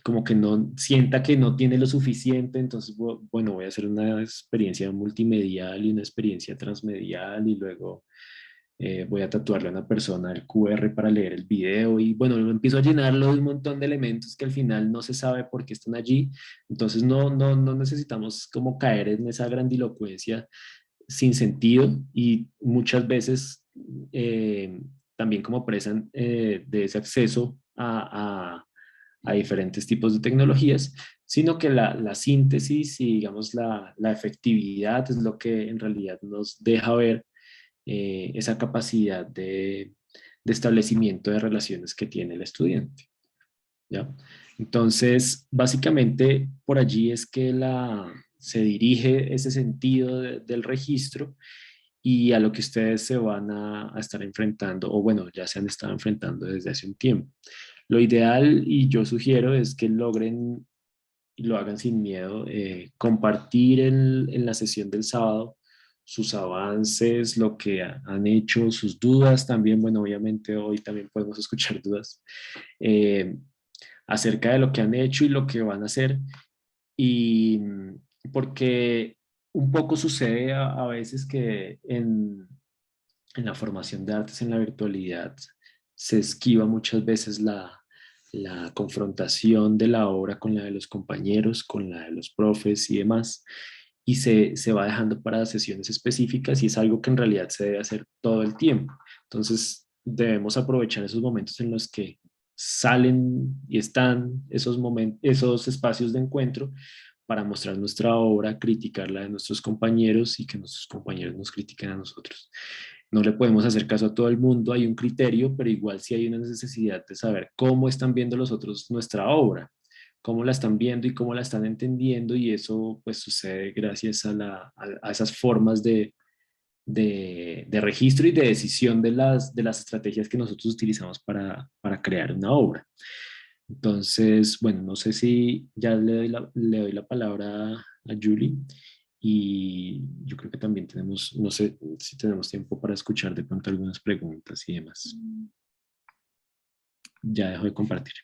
Speaker 8: como que no sienta que no tiene lo suficiente, entonces bueno, voy a hacer una experiencia multimedial y una experiencia transmedial, y luego voy a tatuarle a una persona el QR para leer el video, y bueno, empiezo a llenarlo de un montón de elementos que al final no se sabe por qué están allí. Entonces no necesitamos como caer en esa grandilocuencia sin sentido, y muchas veces también como presan de ese acceso a diferentes tipos de tecnologías, sino que la síntesis y digamos la efectividad es lo que en realidad nos deja ver esa capacidad de establecimiento de relaciones que tiene el estudiante, ¿ya? Entonces, básicamente por allí es que se dirige ese sentido del registro, y a lo que ustedes se van a estar enfrentando, o bueno, ya se han estado enfrentando desde hace un tiempo. Lo ideal, y yo sugiero, es que logren y lo hagan sin miedo, compartir en la sesión del sábado sus avances, lo que han hecho, sus dudas también. Bueno, obviamente hoy también podemos escuchar dudas acerca de lo que han hecho y lo que van a hacer, y porque un poco sucede a veces que en la formación de artes en la virtualidad se esquiva muchas veces la confrontación de la obra con la de los compañeros, con la de los profes y demás, y se va dejando para sesiones específicas, y es algo que en realidad se debe hacer todo el tiempo. Entonces debemos aprovechar esos momentos en los que salen y están esos espacios de encuentro para mostrar nuestra obra, criticarla de nuestros compañeros y que nuestros compañeros nos critiquen a nosotros. No le podemos hacer caso a todo el mundo, hay un criterio, pero igual sí hay una necesidad de saber cómo están viendo los otros nuestra obra, cómo la están viendo y cómo la están entendiendo, y eso pues sucede gracias a esas formas de registro y de decisión de las estrategias que nosotros utilizamos para crear una obra. Entonces, bueno, no sé si ya le doy la palabra a Julie, y yo creo que también tenemos, no sé si tenemos tiempo para escuchar de pronto algunas preguntas y demás. Ya dejo de compartir.